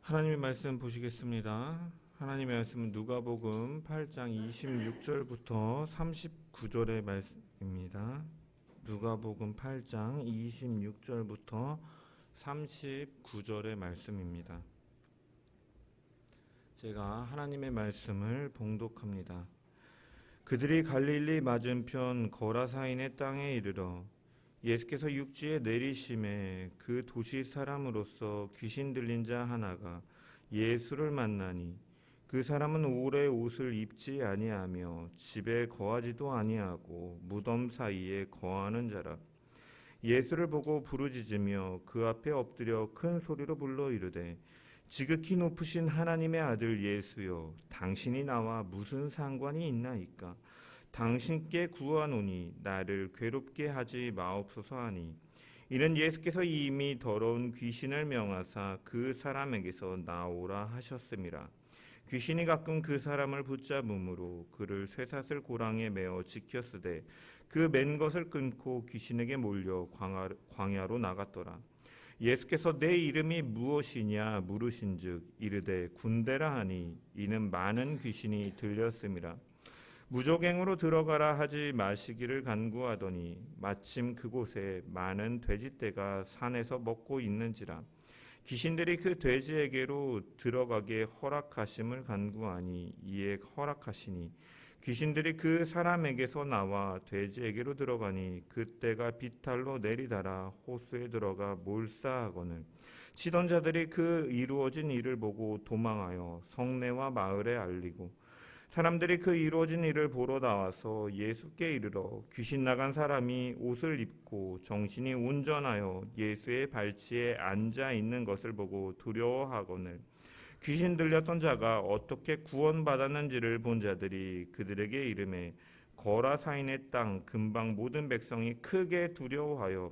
하나님의 말씀 보시겠습니다. 하나님의 말씀은 누가복음 8장 26절부터 39절의 말씀입니다. 누가복음 8장 26절부터 39절의 말씀입니다. 제가 하나님의 말씀을 봉독합니다. 그들이 갈릴리 맞은편 거라사인의 땅에 이르러 예수께서 육지에 내리심에 그 도시 사람으로서 귀신 들린 자 하나가 예수를 만나니 그 사람은 오래 옷을 입지 아니하며 집에 거하지도 아니하고 무덤 사이에 거하는 자라. 예수를 보고 부르짖으며 그 앞에 엎드려 큰 소리로 불러 이르되 지극히 높으신 하나님의 아들 예수여, 당신이 나와 무슨 상관이 있나이까? 당신께 구하노니 나를 괴롭게 하지 마옵소서 하니, 이는 예수께서 이미 더러운 귀신을 명하사 그 사람에게서 나오라 하셨음이라. 귀신이 가끔 그 사람을 붙잡음으로 그를 쇠사슬 고랑에 메어 지켰으되 그 맨 것을 끊고 귀신에게 몰려 광야로 나갔더라. 예수께서 내 이름이 무엇이냐 물으신즉 이르되 군대라 하니, 이는 많은 귀신이 들렸음이라. 무조갱으로 들어가라 하지 마시기를 간구하더니 마침 그곳에 많은 돼지떼가 산에서 먹고 있는지라. 귀신들이 그 돼지에게로 들어가게 허락하심을 간구하니 이에 허락하시니 귀신들이 그 사람에게서 나와 돼지에게로 들어가니 그때가 비탈로 내리달아 호수에 들어가 몰사하거늘 치던 자들이 그 이루어진 일을 보고 도망하여 성내와 마을에 알리고, 사람들이 그 이루어진 일을 보러 나와서 예수께 이르러 귀신 나간 사람이 옷을 입고 정신이 온전하여 예수의 발치에 앉아 있는 것을 보고 두려워하거늘 귀신 들렸던 자가 어떻게 구원받았는지를 본 자들이 그들에게 이르매 거라사인의 땅 근방 모든 백성이 크게 두려워하여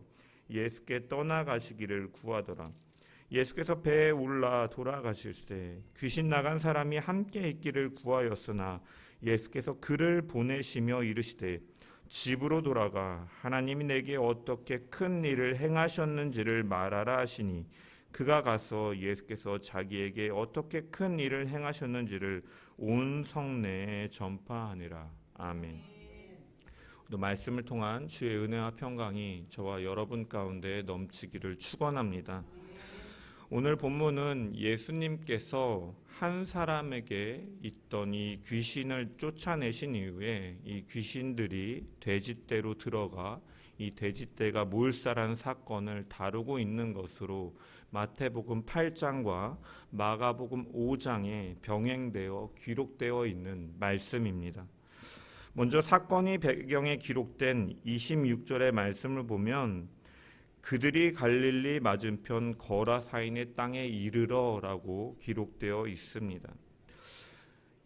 예수께 떠나가시기를 구하더라. 예수께서 배에 올라 돌아가실새 귀신 나간 사람이 함께 있기를 구하였으나 예수께서 그를 보내시며 이르시되 집으로 돌아가 하나님이 내게 어떻게 큰 일을 행하셨는지를 말하라 하시니, 그가 가서 예수께서 자기에게 어떻게 큰 일을 행하셨는지를 온 성내에 전파하니라. 아멘. 또 말씀을 통한 주의 은혜와 평강이 저와 여러분 가운데 넘치기를 축원합니다. 오늘 본문은 예수님께서 한 사람에게 있던 이 귀신을 쫓아내신 이후에 이 귀신들이 돼지떼로 들어가 이 돼지떼가 몰살한 사건을 다루고 있는 것으로 마태복음 8장과 마가복음 5장에 병행되어 기록되어 있는 말씀입니다. 먼저 사건이 배경에 기록된 26절의 말씀을 보면 그들이 갈릴리 맞은편 거라사인의 땅에 이르러라고 기록되어 있습니다.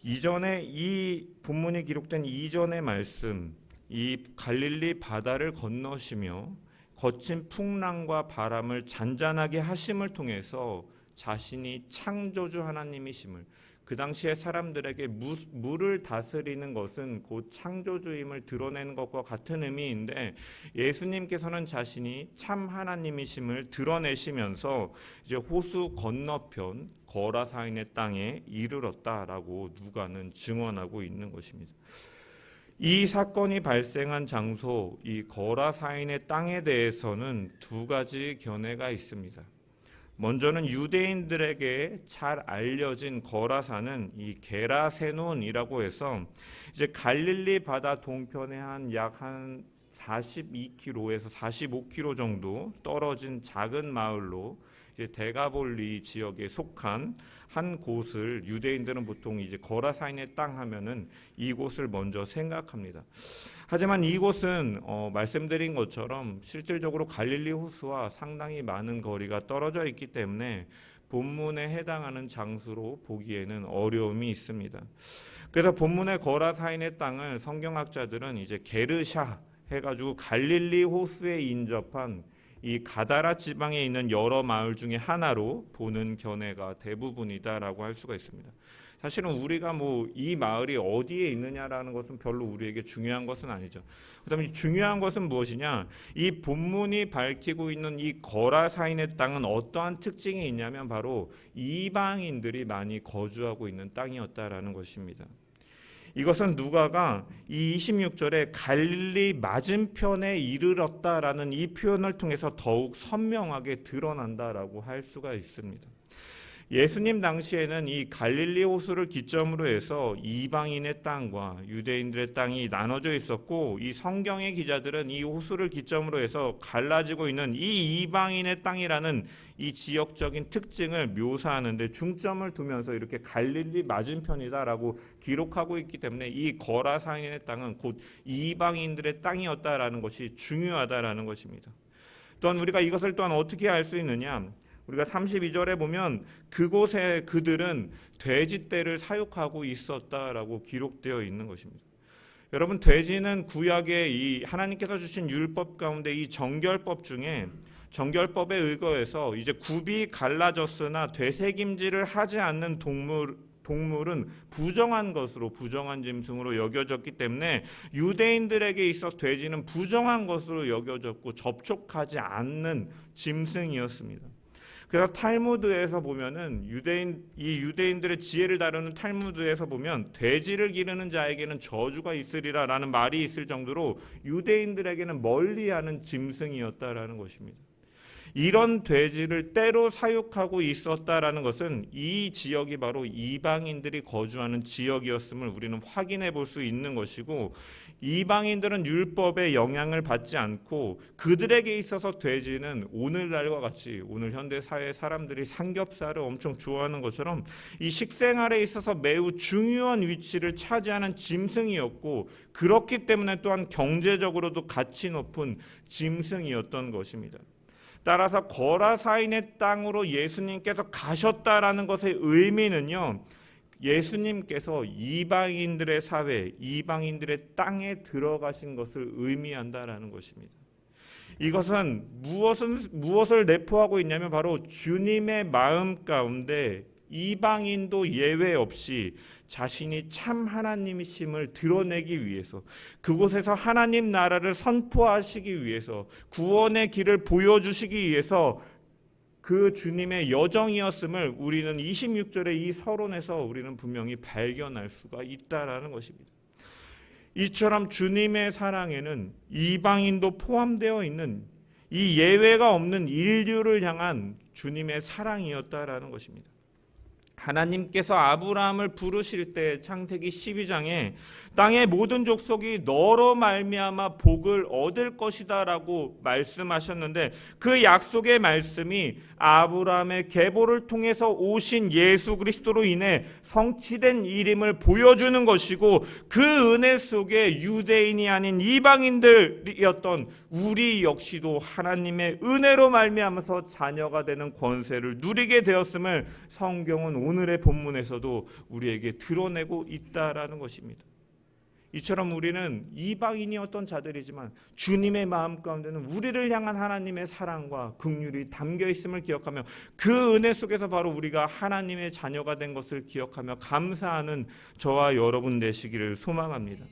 이전에 이 본문이 기록된 이전의 말씀, 이 갈릴리 바다를 건너시며 거친 풍랑과 바람을 잔잔하게 하심을 통해서 자신이 창조주 하나님이심을, 그 당시에 사람들에게 물을 다스리는 것은 곧 창조주임을 드러내는 것과 같은 의미인데, 예수님께서는 자신이 참 하나님이심을 드러내시면서 이제 호수 건너편 거라사인의 땅에 이르렀다라고 누가는 증언하고 있는 것입니다. 이 사건이 발생한 장소, 이 거라사인의 땅에 대해서는 두 가지 견해가 있습니다. 먼저는 유대인들에게 잘 알려진 거라산은 이 게라세논이라고 해서 이제 갈릴리 바다 동편에 약 42km에서 45km 정도 떨어진 작은 마을로 이제 데가볼리 지역에 속한 한 곳을 유대인들은 보통 이제 거라사인의 땅 하면은 이곳을 먼저 생각합니다. 하지만 이곳은 말씀드린 것처럼 실질적으로 갈릴리 호수와 상당히 많은 거리가 떨어져 있기 때문에 본문에 해당하는 장소로 보기에는 어려움이 있습니다. 그래서 본문의 거라사인의 땅을 성경학자들은 이제 게르샤 해가지고 갈릴리 호수에 인접한 이 가다라 지방에 있는 여러 마을 중에 하나로 보는 견해가 대부분이다라고 할 수가 있습니다. 사실은 우리가 뭐 이 마을이 어디에 있느냐라는 것은 별로 우리에게 중요한 것은 아니죠. 그다음에 중요한 것은 무엇이냐? 이 본문이 밝히고 있는 이 거라사인의 땅은 어떠한 특징이 있냐면 바로 이방인들이 많이 거주하고 있는 땅이었다라는 것입니다. 이것은 누가가 이 26절에 갈릴리 맞은편에 이르렀다라는 이 표현을 통해서 더욱 선명하게 드러난다라고 할 수가 있습니다. 예수님 당시에는 이 갈릴리 호수를 기점으로 해서 이방인의 땅과 유대인들의 땅이 나눠져 있었고, 이 성경의 기자들은 이 호수를 기점으로 해서 갈라지고 있는 이 이방인의 땅이라는 이 지역적인 특징을 묘사하는데 중점을 두면서 이렇게 갈릴리 맞은편이다라고 기록하고 있기 때문에 이 거라사인의 땅은 곧 이방인들의 땅이었다라는 것이 중요하다라는 것입니다. 또한 우리가 이것을 또한 어떻게 알 수 있느냐? 우리가 32절에 보면 그곳에 그들은 돼지떼를 사육하고 있었다라고 기록되어 있는 것입니다. 여러분, 돼지는 구약의 이 하나님께서 주신 율법 가운데 이 정결법 중에 정결법에 의거해서 이제 굽이 갈라졌으나 되새김질을 하지 않는 동물은 부정한 것으로, 부정한 짐승으로 여겨졌기 때문에 유대인들에게 있어 돼지는 부정한 것으로 여겨졌고 접촉하지 않는 짐승이었습니다. 그래서 탈무드에서 보면은 유대인들의 지혜를 다루는 탈무드에서 보면 돼지를 기르는 자에게는 저주가 있으리라라는 말이 있을 정도로 유대인들에게는 멀리하는 짐승이었다라는 것입니다. 이런 돼지를 때로 사육하고 있었다라는 것은 이 지역이 바로 이방인들이 거주하는 지역이었음을 우리는 확인해 볼 수 있는 것이고, 이방인들은 율법의 영향을 받지 않고 그들에게 있어서 돼지는 오늘날과 같이 오늘 현대 사회 사람들이 삼겹살을 엄청 좋아하는 것처럼 이 식생활에 있어서 매우 중요한 위치를 차지하는 짐승이었고, 그렇기 때문에 또한 경제적으로도 가치 높은 짐승이었던 것입니다. 따라서 거라사인의 땅으로 예수님께서 가셨다라는 것의 의미는요, 예수님께서 이방인들의 사회, 이방인들의 땅에 들어가신 것을 의미한다라는 것입니다. 이것은 무엇을 내포하고 있냐면 바로 주님의 마음 가운데 이방인도 예외 없이 자신이 참 하나님이심을 드러내기 위해서, 그곳에서 하나님 나라를 선포하시기 위해서, 구원의 길을 보여주시기 위해서 그 주님의 여정이었음을 우리는 26절의 이 서론에서 우리는 분명히 발견할 수가 있다라는 것입니다. 이처럼 주님의 사랑에는 이방인도 포함되어 있는 이 예외가 없는 인류를 향한 주님의 사랑이었다라는 것입니다. 하나님께서 아브라함을 부르실 때 창세기 12장에 땅의 모든 족속이 너로 말미암아 복을 얻을 것이다라고 말씀하셨는데, 그 약속의 말씀이 아브라함의 계보를 통해서 오신 예수 그리스도로 인해 성취된 일임을 보여주는 것이고, 그 은혜 속에 유대인이 아닌 이방인들이었던 우리 역시도 하나님의 은혜로 말미암아서 자녀가 되는 권세를 누리게 되었음을 성경은 오늘의 본문에서도 우리에게 드러내고 있다라는 것입니다. 이처럼 우리는 이방인이었던 자들이지만 주님의 마음 가운데는 우리를 향한 하나님의 사랑과 긍휼이 담겨 있음을 기억하며 그 은혜 속에서 바로 우리가 하나님의 자녀가 된 것을 기억하며 감사하는 저와 여러분 되시기를 소망합니다.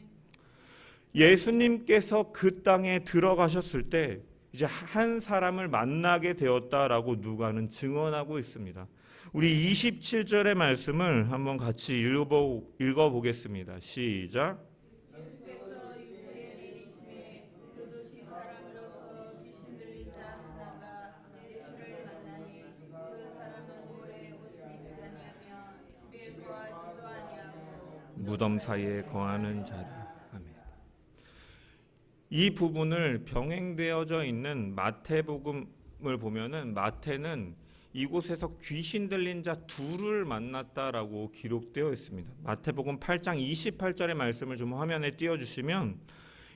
예수님께서 그 땅에 들어가셨을 때 이제 한 사람을 만나게 되었다라고 누가는 증언하고 있습니다. 우리 27절의 말씀을 한번 같이 읽어보겠습니다. 시작. 무덤 사이에 거하는 자라. 아멘. 이 부분을 병행되어져 있는 마태복음을 보면은 마태는 이곳에서 귀신 들린 자 둘을 만났다라고 기록되어 있습니다. 마태복음 8장 28절의 말씀을 좀 화면에 띄워주시면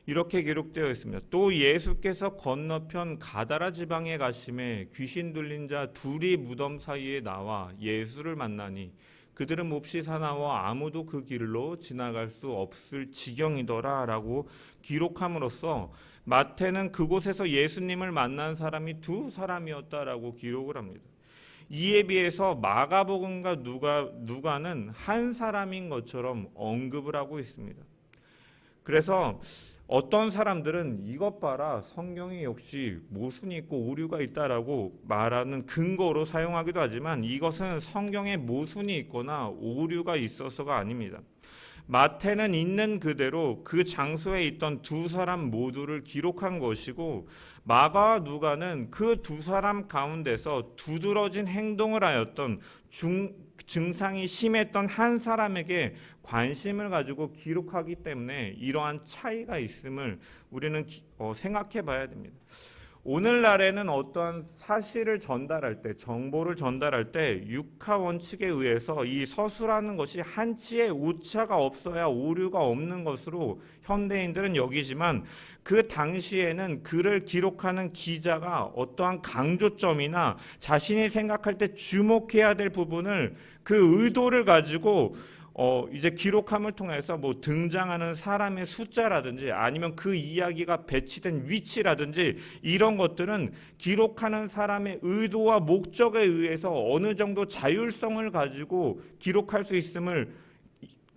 이렇게 기록되어 있습니다. 또 예수께서 건너편 가다라 지방에 가심에 귀신 들린 자 둘이 무덤 사이에 나와 예수를 만나니 그들은 몹시 사나워 아무도 그 길로 지나갈 수 없을 지경이더라 라고 기록함으로써 마태는 그곳에서 예수님을 만난 사람이 두 사람이었다라고 기록을 합니다. 이에 비해서 마가복음과 누가는 한 사람인 것처럼 언급을 하고 있습니다. 그래서 어떤 사람들은 이것 봐라, 성경에 역시 모순이 있고 오류가 있다라고 말하는 근거로 사용하기도 하지만 이것은 성경에 모순이 있거나 오류가 있어서가 아닙니다. 마태는 있는 그대로 그 장소에 있던 두 사람 모두를 기록한 것이고, 마가와 누가는 그 두 사람 가운데서 두드러진 행동을 하였던 증상이 심했던 한 사람에게 관심을 가지고 기록하기 때문에 이러한 차이가 있음을 우리는 생각해 봐야 됩니다. 오늘날에는 어떠한 사실을 전달할 때, 정보를 전달할 때 육하 원칙에 의해서 이 서술하는 것이 한치의 오차가 없어야 오류가 없는 것으로 현대인들은 여기지만, 그 당시에는 글을 기록하는 기자가 어떠한 강조점이나 자신이 생각할 때 주목해야 될 부분을 그 의도를 가지고 이제 기록함을 통해서 뭐 등장하는 사람의 숫자라든지 아니면 그 이야기가 배치된 위치라든지 이런 것들은 기록하는 사람의 의도와 목적에 의해서 어느 정도 자율성을 가지고 기록할 수 있음을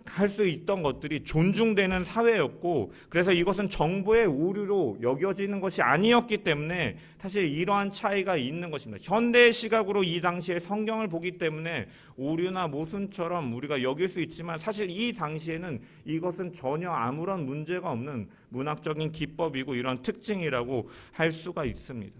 할 수 있던 것들이 존중되는 사회였고, 그래서 이것은 정보의 오류로 여겨지는 것이 아니었기 때문에 사실 이러한 차이가 있는 것입니다. 현대의 시각으로 이 당시에 성경을 보기 때문에 오류나 모순처럼 우리가 여길 수 있지만, 사실 이 당시에는 이것은 전혀 아무런 문제가 없는 문학적인 기법이고 이런 특징이라고 할 수가 있습니다.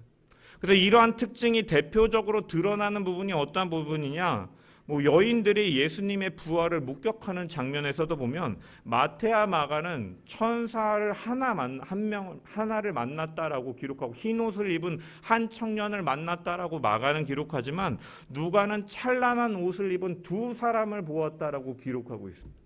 그래서 이러한 특징이 대표적으로 드러나는 부분이 어떤 부분이냐, 여인들이 예수님의 부활을 목격하는 장면에서도 보면 마태와 마가는 천사를 하나를 만났다라고 기록하고 흰 옷을 입은 한 청년을 만났다라고 마가는 기록하지만, 누가는 찬란한 옷을 입은 두 사람을 보았다라고 기록하고 있습니다.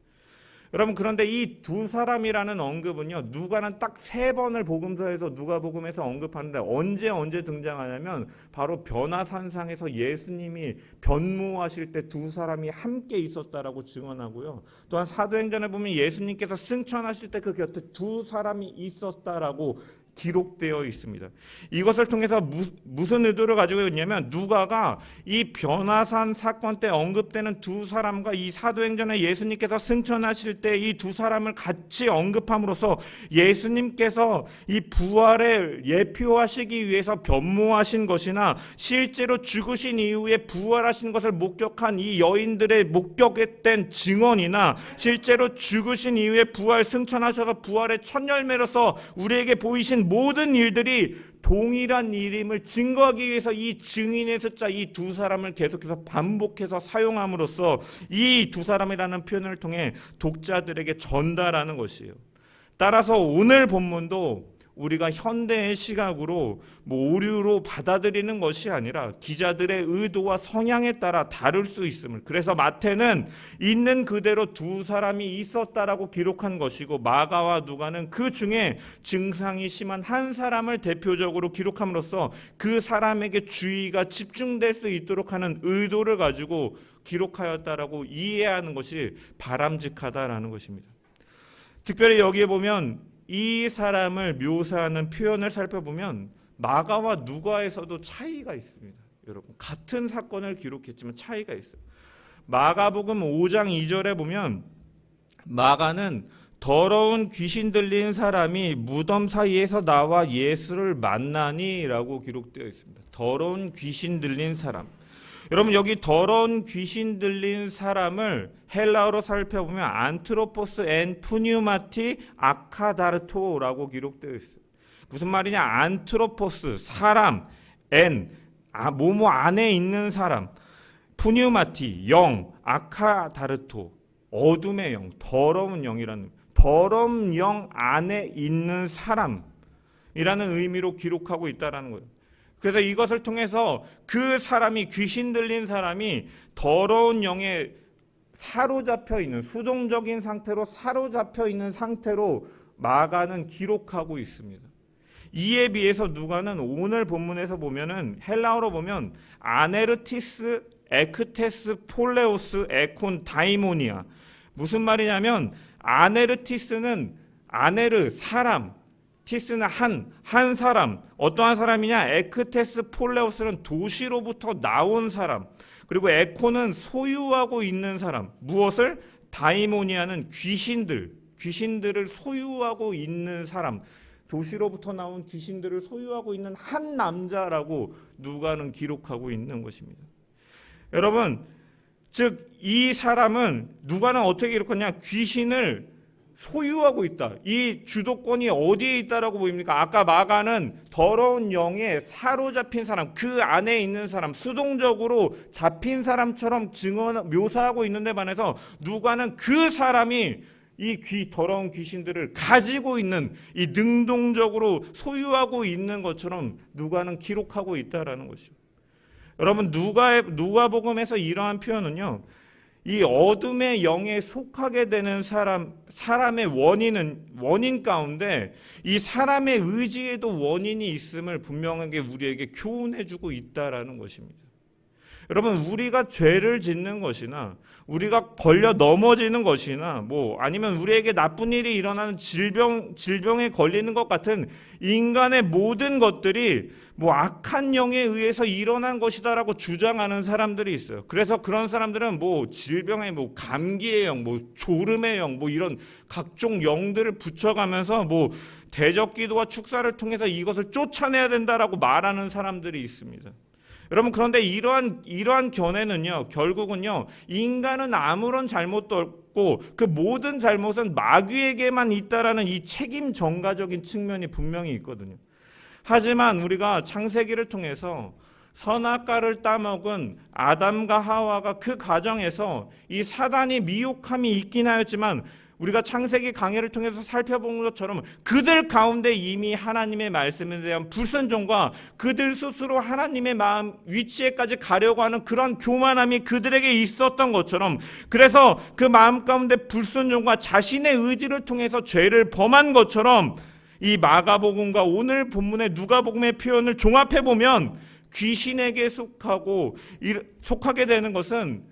여러분, 그런데 이 두 사람이라는 언급은요, 누가는 딱 3번을 복음서에서 누가복음에서 언급하는데 언제 등장하냐면 바로 변화산상에서 예수님이 변모하실 때 두 사람이 함께 있었다라고 증언하고요, 또한 사도행전에 보면 예수님께서 승천하실 때 그 곁에 두 사람이 있었다라고 기록되어 있습니다. 이것을 통해서 무슨 의도를 가지고 있냐면, 누가가 이 변화산 사건 때 언급되는 두 사람과 이 사도행전에 예수님께서 승천하실 때 이 두 사람을 같이 언급함으로써 예수님께서 이 부활을 예표하시기 위해서 변모하신 것이나 실제로 죽으신 이후에 부활하신 것을 목격한 이 여인들의 목격된 증언이나 실제로 죽으신 이후에 부활 승천하셔서 부활의 첫 열매로서 우리에게 보이신 모든 일들이 동일한 일임을 증거하기 위해서 이 증인의 숫자, 이 두 사람을 계속해서 반복해서 사용함으로써 이 두 사람이라는 표현을 통해 독자들에게 전달하는 것이에요. 따라서 오늘 본문도 우리가 현대의 시각으로 오류로 받아들이는 것이 아니라 기자들의 의도와 성향에 따라 다를 수 있음을, 그래서 마태는 있는 그대로 두 사람이 있었다라고 기록한 것이고, 마가와 누가는 그 중에 증상이 심한 한 사람을 대표적으로 기록함으로써 그 사람에게 주의가 집중될 수 있도록 하는 의도를 가지고 기록하였다라고 이해하는 것이 바람직하다라는 것입니다. 특별히 여기에 보면 이 사람을 묘사하는 표현을 살펴보면 마가와 누가에서도 차이가 있습니다. 여러분, 같은 사건을 기록했지만 차이가 있어요. 마가복음 5장 2절에 보면 마가는 더러운 귀신 들린 사람이 무덤 사이에서 나와 예수를 만나니 라고 기록되어 있습니다. 더러운 귀신 들린 사람. 여러분, 여기 더러운 귀신 들린 사람을 헬라어로 살펴보면 안트로포스 엔 푸뉴마티 아카다르토라고 기록되어 있어요. 무슨 말이냐? 안트로포스, 사람, 엔, 모모 안에 있는 사람, 푸뉴마티, 영, 아카다르토, 어둠의 영, 더러운 영이라는, 더러운 영 안에 있는 사람이라는 의미로 기록하고 있다는 거예요. 그래서 이것을 통해서 그 사람이, 귀신 들린 사람이 더러운 영에 사로잡혀 있는, 수동적인 상태로 사로잡혀 있는 상태로 마가는 기록하고 있습니다. 이에 비해서 누가는 오늘 본문에서 보면은 헬라어로 보면 아네르티스, 에크테스, 폴레오스, 에콘, 다이모니아. 무슨 말이냐면 아네르티스는 아네르, 사람, 티스는 한 사람, 어떠한 사람이냐? 에크테스 폴레오스는 도시로부터 나온 사람, 그리고 에코는 소유하고 있는 사람. 무엇을? 다이모니아는 귀신들을 소유하고 있는 사람, 도시로부터 나온 귀신들을 소유하고 있는 한 남자라고 누가는 기록하고 있는 것입니다. 여러분, 즉 이 사람은 누가는 어떻게 기록하냐? 귀신을 소유하고 있다. 이 주도권이 어디에 있다라고 보입니까? 아까 마가는 더러운 영에 사로잡힌 사람, 그 안에 있는 사람, 수동적으로 잡힌 사람처럼 묘사하고 있는데 반해서 누가는 그 사람이 이 더러운 귀신들을 가지고 있는, 이 능동적으로 소유하고 있는 것처럼 누가는 기록하고 있다라는 것이죠. 여러분, 누가복음에서 이러한 표현은요, 이 어둠의 영에 속하게 되는 사람의 원인 가운데 이 사람의 의지에도 원인이 있음을 분명하게 우리에게 교훈해주고 있다라는 것입니다. 여러분, 우리가 죄를 짓는 것이나 우리가 걸려 넘어지는 것이나 아니면 우리에게 나쁜 일이 일어나는 질병에 걸리는 것 같은 인간의 모든 것들이 악한 영에 의해서 일어난 것이다라고 주장하는 사람들이 있어요. 그래서 그런 사람들은 질병의 감기의 영, 졸음의 영, 이런 각종 영들을 붙여가면서 대적기도와 축사를 통해서 이것을 쫓아내야 된다라고 말하는 사람들이 있습니다. 여러분, 그런데 이러한 견해는요, 결국은요, 인간은 아무런 잘못도 없고 그 모든 잘못은 마귀에게만 있다라는 이 책임 전가적인 측면이 분명히 있거든요. 하지만 우리가 창세기를 통해서 선악과를 따먹은 아담과 하와가 그 과정에서 이 사단이 미혹함이 있긴 하였지만 우리가 창세기 강해를 통해서 살펴본 것처럼 그들 가운데 이미 하나님의 말씀에 대한 불순종과 그들 스스로 하나님의 마음 위치에까지 가려고 하는 그런 교만함이 그들에게 있었던 것처럼, 그래서 그 마음 가운데 불순종과 자신의 의지를 통해서 죄를 범한 것처럼 이 마가복음과 오늘 본문의 누가복음의 표현을 종합해보면 귀신에게 속하게 되는 것은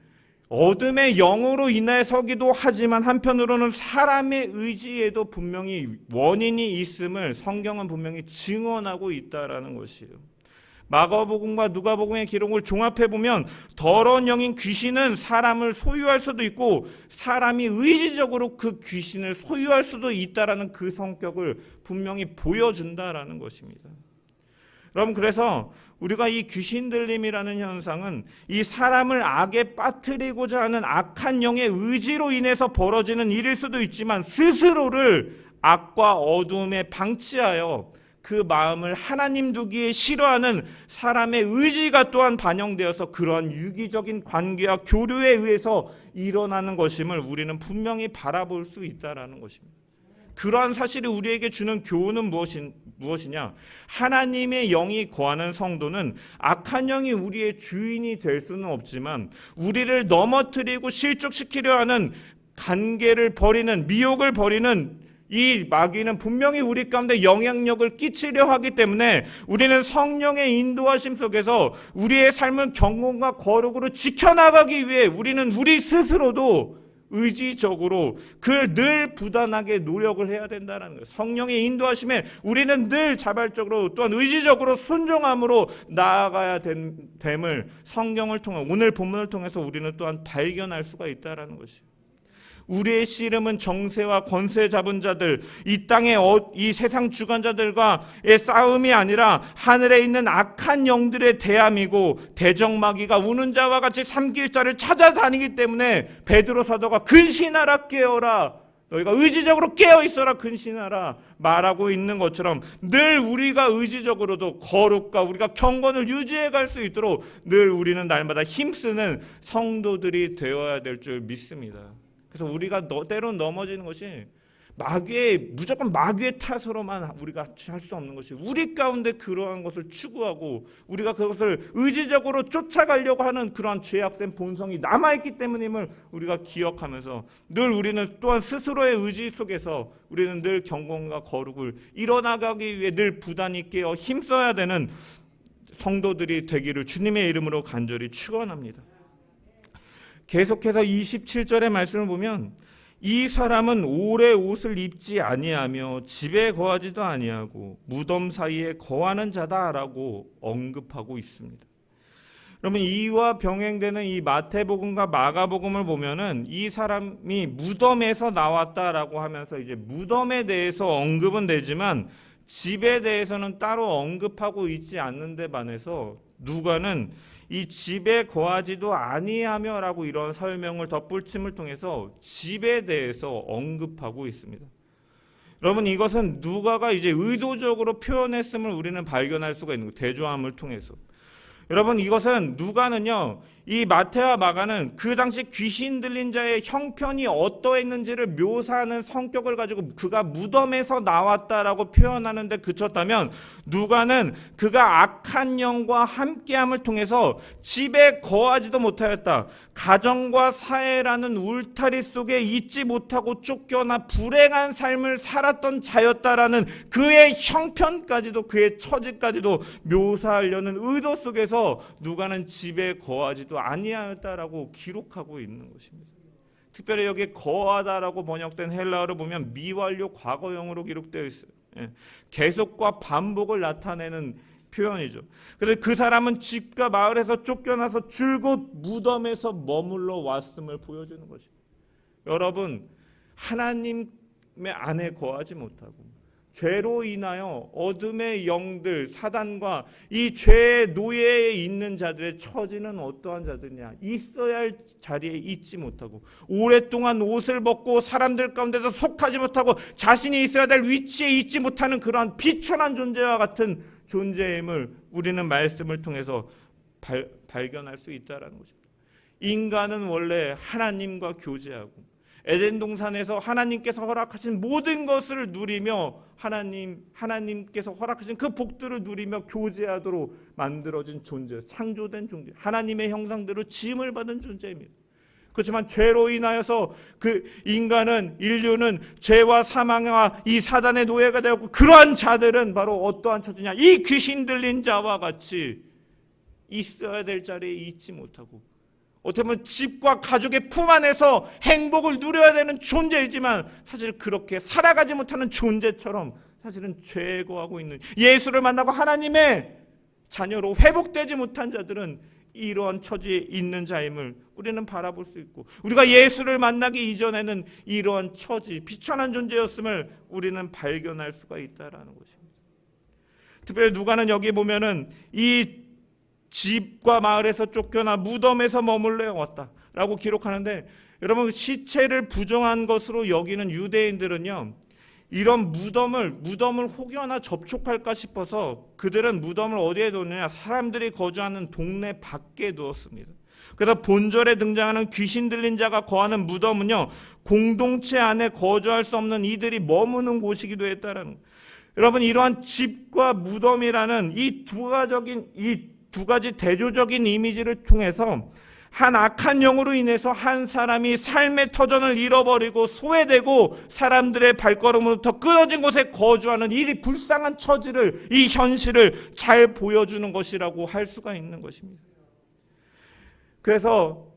어둠의 영으로 인해서기도 하지만 한편으로는 사람의 의지에도 분명히 원인이 있음을 성경은 분명히 증언하고 있다라는 것이에요. 마가복음과 누가복음의 기록을 종합해보면 더러운 영인 귀신은 사람을 소유할 수도 있고 사람이 의지적으로 그 귀신을 소유할 수도 있다라는 그 성격을 분명히 보여준다라는 것입니다. 여러분, 그래서 우리가 이 귀신 들림이라는 현상은 이 사람을 악에 빠뜨리고자 하는 악한 영의 의지로 인해서 벌어지는 일일 수도 있지만 스스로를 악과 어두움에 방치하여 그 마음을 하나님 두기에 싫어하는 사람의 의지가 또한 반영되어서 그러한 유기적인 관계와 교류에 의해서 일어나는 것임을 우리는 분명히 바라볼 수 있다는 것입니다. 그러한 사실이 우리에게 주는 교훈은 무엇이냐? 하나님의 영이 거하는 성도는 악한 영이 우리의 주인이 될 수는 없지만 우리를 넘어뜨리고 실족시키려 하는 관계를 버리는, 미혹을 버리는 이 마귀는 분명히 우리 가운데 영향력을 끼치려 하기 때문에 우리는 성령의 인도하심 속에서 우리의 삶은 경건과 거룩으로 지켜나가기 위해 우리는 우리 스스로도 의지적으로 늘 부단하게 노력을 해야 된다는 거예요. 성령의 인도하심에 우리는 늘 자발적으로 또한 의지적으로 순종함으로 나아가야 됨을 성경을 통해 오늘 본문을 통해서 우리는 또한 발견할 수가 있다는 것이에요. 우리의 씨름은 정세와 권세 잡은 자들, 이 땅의 이 세상 주관자들과의 싸움이 아니라 하늘에 있는 악한 영들의 대함이고 대적마귀가 우는 자와 같이 삼킬 자를 찾아다니기 때문에 베드로 사도가 근신하라 깨어라, 너희가 의지적으로 깨어있어라 근신하라 말하고 있는 것처럼 늘 우리가 의지적으로도 거룩과 우리가 경건을 유지해 갈 수 있도록 늘 우리는 날마다 힘쓰는 성도들이 되어야 될 줄 믿습니다. 그래서 우리가 때론 넘어지는 것이 무조건 마귀의 탓으로만 우리가 할 수 없는 것이 우리 가운데 그러한 것을 추구하고 우리가 그것을 의지적으로 쫓아가려고 하는 그러한 죄악된 본성이 남아있기 때문임을 우리가 기억하면서 늘 우리는 또한 스스로의 의지 속에서 우리는 늘 경건과 거룩을 이뤄나가기 위해 늘 부단히 깨어 힘써야 되는 성도들이 되기를 주님의 이름으로 간절히 축원합니다. 계속해서 27절의 말씀을 보면 이 사람은 오래 옷을 입지 아니하며 집에 거하지도 아니하고 무덤 사이에 거하는 자다라고 언급하고 있습니다. 여러분, 이와 병행되는 이 마태복음과 마가복음을 보면은 이 사람이 무덤에서 나왔다라고 하면서 이제 무덤에 대해서 언급은 되지만 집에 대해서는 따로 언급하고 있지 않는 데 반해서 누가는 이 집에 거하지도 아니하며라고 이런 설명을 덧붙임을 통해서 집에 대해서 언급하고 있습니다. 여러분, 이것은 누가가 이제 의도적으로 표현했음을 우리는 발견할 수가 있는 거예요. 대조함을 통해서. 여러분, 이것은 누가는요, 이 마태와 마가는 그 당시 귀신 들린 자의 형편이 어떠했는지를 묘사하는 성격을 가지고 그가 무덤에서 나왔다라고 표현하는 데 그쳤다면, 누가는 그가 악한 영과 함께함을 통해서 집에 거하지도 못하였다, 가정과 사회라는 울타리 속에 있지 못하고 쫓겨나 불행한 삶을 살았던 자였다라는 그의 형편까지도, 그의 처지까지도 묘사하려는 의도 속에서 누가는 집에 거하지도 아니하였다라고 기록하고 있는 것입니다. 특별히 여기 거하다라고 번역된 헬라어를 보면 미완료 과거형으로 기록되어 있어요. 계속과 반복을 나타내는 표현이죠. 그래서 그 사람은 집과 마을에서 쫓겨나서 줄곧 무덤에서 머물러 왔음을 보여주는 것입니다. 여러분, 하나님의 안에 거하지 못하고 죄로 인하여 어둠의 영들, 사단과 이 죄의 노예에 있는 자들의 처지는 어떠한 자들이냐? 있어야 할 자리에 있지 못하고 오랫동안 옷을 벗고 사람들 가운데서 속하지 못하고 자신이 있어야 될 위치에 있지 못하는 그러한 비천한 존재와 같은 존재임을 우리는 말씀을 통해서 발견할 수 있다는 것입니다. 인간은 원래 하나님과 교제하고 에덴 동산에서 하나님께서 허락하신 모든 것을 누리며 하나님께서 허락하신 그 복들을 누리며 교제하도록 만들어진 존재, 창조된 존재, 하나님의 형상대로 지음을 받은 존재입니다. 그렇지만 죄로 인하여서 그 인류는 죄와 사망과 이 사단의 노예가 되었고, 그러한 자들은 바로 어떠한 처지냐? 이 귀신 들린 자와 같이 있어야 될 자리에 있지 못하고, 어떻게 보면 집과 가족의 품 안에서 행복을 누려야 되는 존재이지만 사실 그렇게 살아가지 못하는 존재처럼 사실은 죄에 거하고 있는, 예수를 만나고 하나님의 자녀로 회복되지 못한 자들은 이러한 처지에 있는 자임을 우리는 바라볼 수 있고, 우리가 예수를 만나기 이전에는 이러한 처지, 비천한 존재였음을 우리는 발견할 수가 있다라는 것입니다. 특별히 누가는 여기 보면은 이 집과 마을에서 쫓겨나 무덤에서 머물러 왔다라고 기록하는데, 여러분, 시체를 부정한 것으로 여기는 유대인들은요, 이런 무덤을 혹여나 접촉할까 싶어서 그들은 무덤을 어디에 두느냐? 사람들이 거주하는 동네 밖에 두었습니다. 그래서 본절에 등장하는 귀신 들린 자가 거하는 무덤은요, 공동체 안에 거주할 수 없는 이들이 머무는 곳이기도 했다라는 거예요. 여러분, 이러한 집과 무덤이라는 이 두 가지 대조적인 이미지를 통해서 한 악한 영으로 인해서 한 사람이 삶의 터전을 잃어버리고 소외되고 사람들의 발걸음으로부터 끊어진 곳에 거주하는 이 불쌍한 처지를, 이 현실을 잘 보여주는 것이라고 할 수가 있는 것입니다. 그래서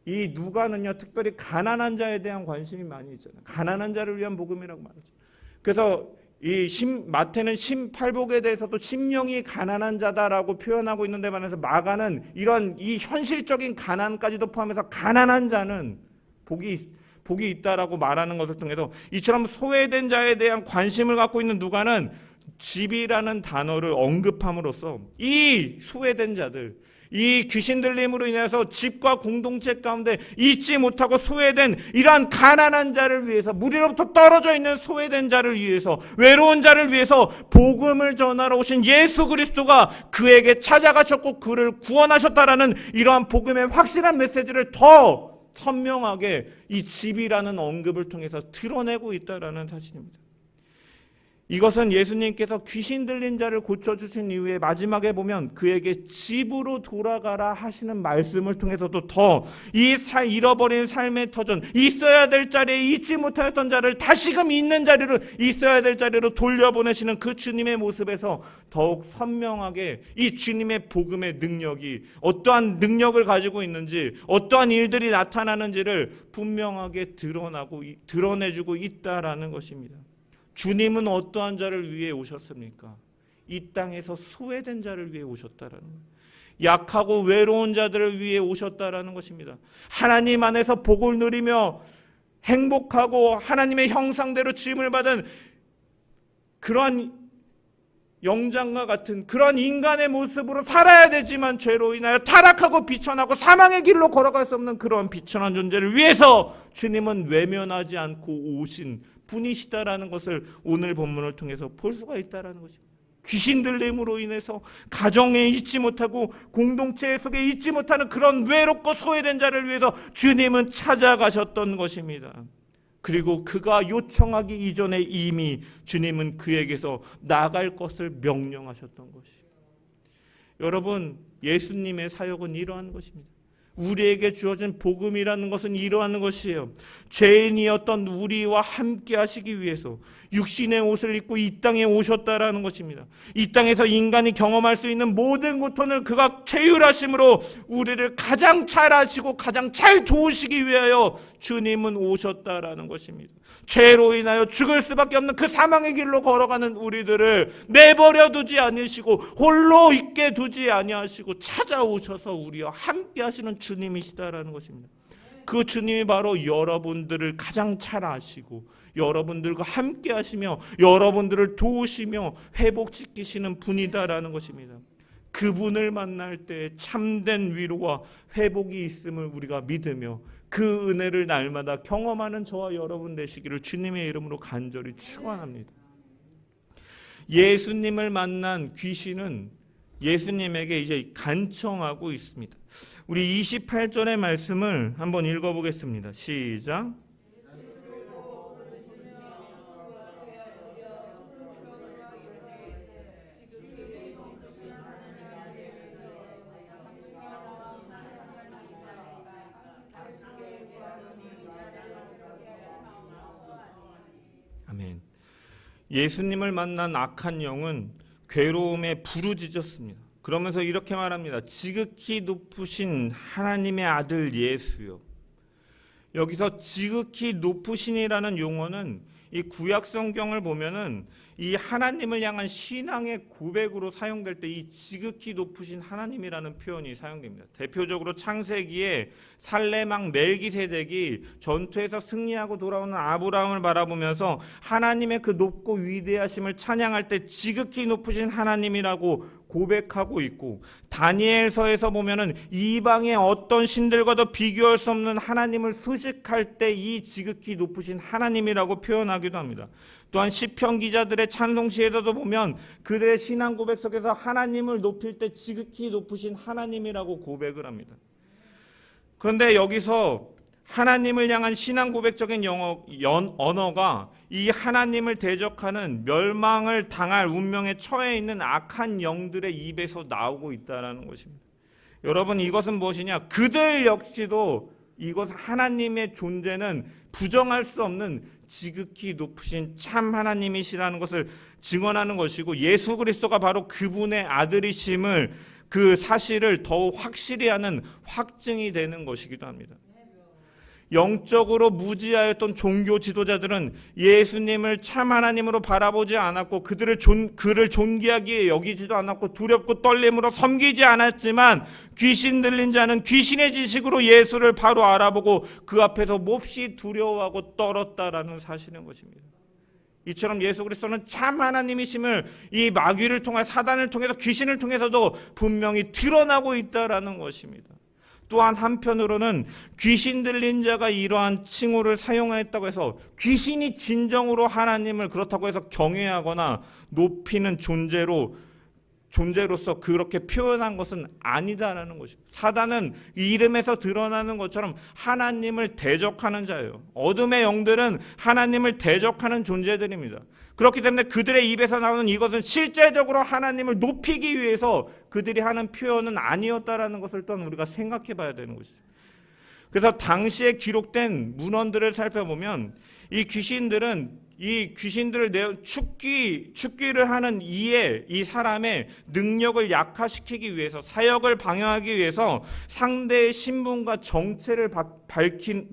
이 누가는요, 특별히 가난한 자에 대한 관심이 많이 있잖아요. 가난한 자를 위한 복음이라고 말하죠. 그래서 마태는 심팔복에 대해서도 심령이 가난한 자다라고 표현하고 있는데 반해서 마가는 이런 이 현실적인 가난까지도 포함해서 가난한 자는 복이 있다라고 말하는 것을 통해서 이처럼 소외된 자에 대한 관심을 갖고 있는 누가는 집이라는 단어를 언급함으로써 이 소외된 자들, 이 귀신 들림으로 인해서 집과 공동체 가운데 있지 못하고 소외된 이러한 가난한 자를 위해서, 무리로부터 떨어져 있는 소외된 자를 위해서, 외로운 자를 위해서 복음을 전하러 오신 예수 그리스도가 그에게 찾아가셨고 그를 구원하셨다라는 이러한 복음의 확실한 메시지를 더 선명하게 이 집이라는 언급을 통해서 드러내고 있다라는 사실입니다. 이것은 예수님께서 귀신 들린 자를 고쳐주신 이후에 마지막에 보면 그에게 집으로 돌아가라 하시는 말씀을 통해서도 더 이 잃어버린 삶의 터전, 있어야 될 자리에 있지 못하였던 자를 다시금 있는 자리로, 있어야 될 자리로 돌려보내시는 그 주님의 모습에서 더욱 선명하게 이 주님의 복음의 능력이 어떠한 능력을 가지고 있는지, 어떠한 일들이 나타나는지를 분명하게 드러내주고 있다라는 것입니다. 주님은 어떠한 자를 위해 오셨습니까? 이 땅에서 소외된 자를 위해 오셨다라는 거예요. 약하고 외로운 자들을 위해 오셨다라는 것입니다. 하나님 안에서 복을 누리며 행복하고 하나님의 형상대로 지음을 받은 그러한 영장과 같은 그런 인간의 모습으로 살아야 되지만 죄로 인하여 타락하고 비천하고 사망의 길로 걸어갈 수 없는 그런 비천한 존재를 위해서 주님은 외면하지 않고 오신 분이시다라는 것을 오늘 본문을 통해서 볼 수가 있다라는 것입니다. 귀신 들림으로 인해서 가정에 있지 못하고 공동체 속에 있지 못하는 그런 외롭고 소외된 자를 위해서 주님은 찾아가셨던 것입니다. 그리고 그가 요청하기 이전에 이미 주님은 그에게서 나갈 것을 명령하셨던 것이에요. 여러분, 예수님의 사역은 이러한 것입니다. 우리에게 주어진 복음이라는 것은 이러한 것이에요. 죄인이었던 우리와 함께 하시기 위해서 육신의 옷을 입고 이 땅에 오셨다라는 것입니다. 이 땅에서 인간이 경험할 수 있는 모든 고통을 그가 체휼하심으로 우리를 가장 잘 아시고 가장 잘 도우시기 위하여 주님은 오셨다라는 것입니다. 죄로 인하여 죽을 수밖에 없는 그 사망의 길로 걸어가는 우리들을 내버려 두지 않으시고 홀로 있게 두지 아니하시고 찾아오셔서 우리와 함께 하시는 주님이시다라는 것입니다. 그 주님이 바로 여러분들을 가장 잘 아시고 여러분들과 함께 하시며 여러분들을 도우시며 회복시키시는 분이다라는 것입니다. 그분을 만날 때 참된 위로와 회복이 있음을 우리가 믿으며 그 은혜를 날마다 경험하는 저와 여러분 되시기를 주님의 이름으로 간절히 축원합니다. 예수님을 만난 귀신은 예수님에게 이제 간청하고 있습니다. 우리 28절의 말씀을 한번 읽어보겠습니다. 시작. 아멘. 예수님을 만난 악한 영은 괴로움에 부르짖었습니다. 그러면서 이렇게 말합니다. 지극히 높으신 하나님의 아들 예수요. 여기서 지극히 높으신이라는 용어는 이 구약 성경을 보면은 이 하나님을 향한 신앙의 고백으로 사용될 때 이 지극히 높으신 하나님이라는 표현이 사용됩니다. 대표적으로 창세기에 살레망 멜기세덱이 전투에서 승리하고 돌아오는 아브라함을 바라보면서 하나님의 그 높고 위대하심을 찬양할 때 지극히 높으신 하나님이라고 고백하고 있고, 다니엘서에서 보면은 이방의 어떤 신들과도 비교할 수 없는 하나님을 수식할 때 이 지극히 높으신 하나님이라고 표현하기도 합니다. 또한 시편 기자들의 찬송시에서도 보면 그들의 신앙 고백 속에서 하나님을 높일 때 지극히 높으신 하나님이라고 고백을 합니다. 그런데 여기서 하나님을 향한 신앙 고백적인 언어가 이 하나님을 대적하는 멸망을 당할 운명에 처해 있는 악한 영들의 입에서 나오고 있다는 것입니다. 여러분, 이것은 무엇이냐? 그들 역시도 이것 하나님의 존재는 부정할 수 없는 지극히 높으신 참 하나님이시라는 것을 증언하는 것이고, 예수 그리스도가 바로 그분의 아들이심을 그 사실을 더욱 확실히 하는 확증이 되는 것이기도 합니다. 영적으로 무지하였던 종교 지도자들은 예수님을 참 하나님으로 바라보지 않았고 그를 존귀하게 여기지도 않았고 두렵고 떨림으로 섬기지 않았지만, 귀신 들린 자는 귀신의 지식으로 예수를 바로 알아보고 그 앞에서 몹시 두려워하고 떨었다라는 사실인 것입니다. 이처럼 예수 그리스도는 참 하나님이심을 이 마귀를 통해 사단을 통해서 귀신을 통해서도 분명히 드러나고 있다라는 것입니다. 또한 한편으로는 귀신 들린 자가 이러한 칭호를 사용했다고 해서 귀신이 진정으로 하나님을 그렇다고 해서 경외하거나 높이는 존재로 존재로서 그렇게 표현한 것은 아니다라는 것입니다. 사단은 이름에서 드러나는 것처럼 하나님을 대적하는 자예요. 어둠의 영들은 하나님을 대적하는 존재들입니다. 그렇기 때문에 그들의 입에서 나오는 이것은 실제적으로 하나님을 높이기 위해서 그들이 하는 표현은 아니었다라는 것을 또한 우리가 생각해 봐야 되는 것이죠. 그래서 당시에 기록된 문헌들을 살펴보면 이 귀신들을 축기를 하는 이 사람의 능력을 약화시키기 위해서, 사역을 방해하기 위해서 상대의 신분과 정체를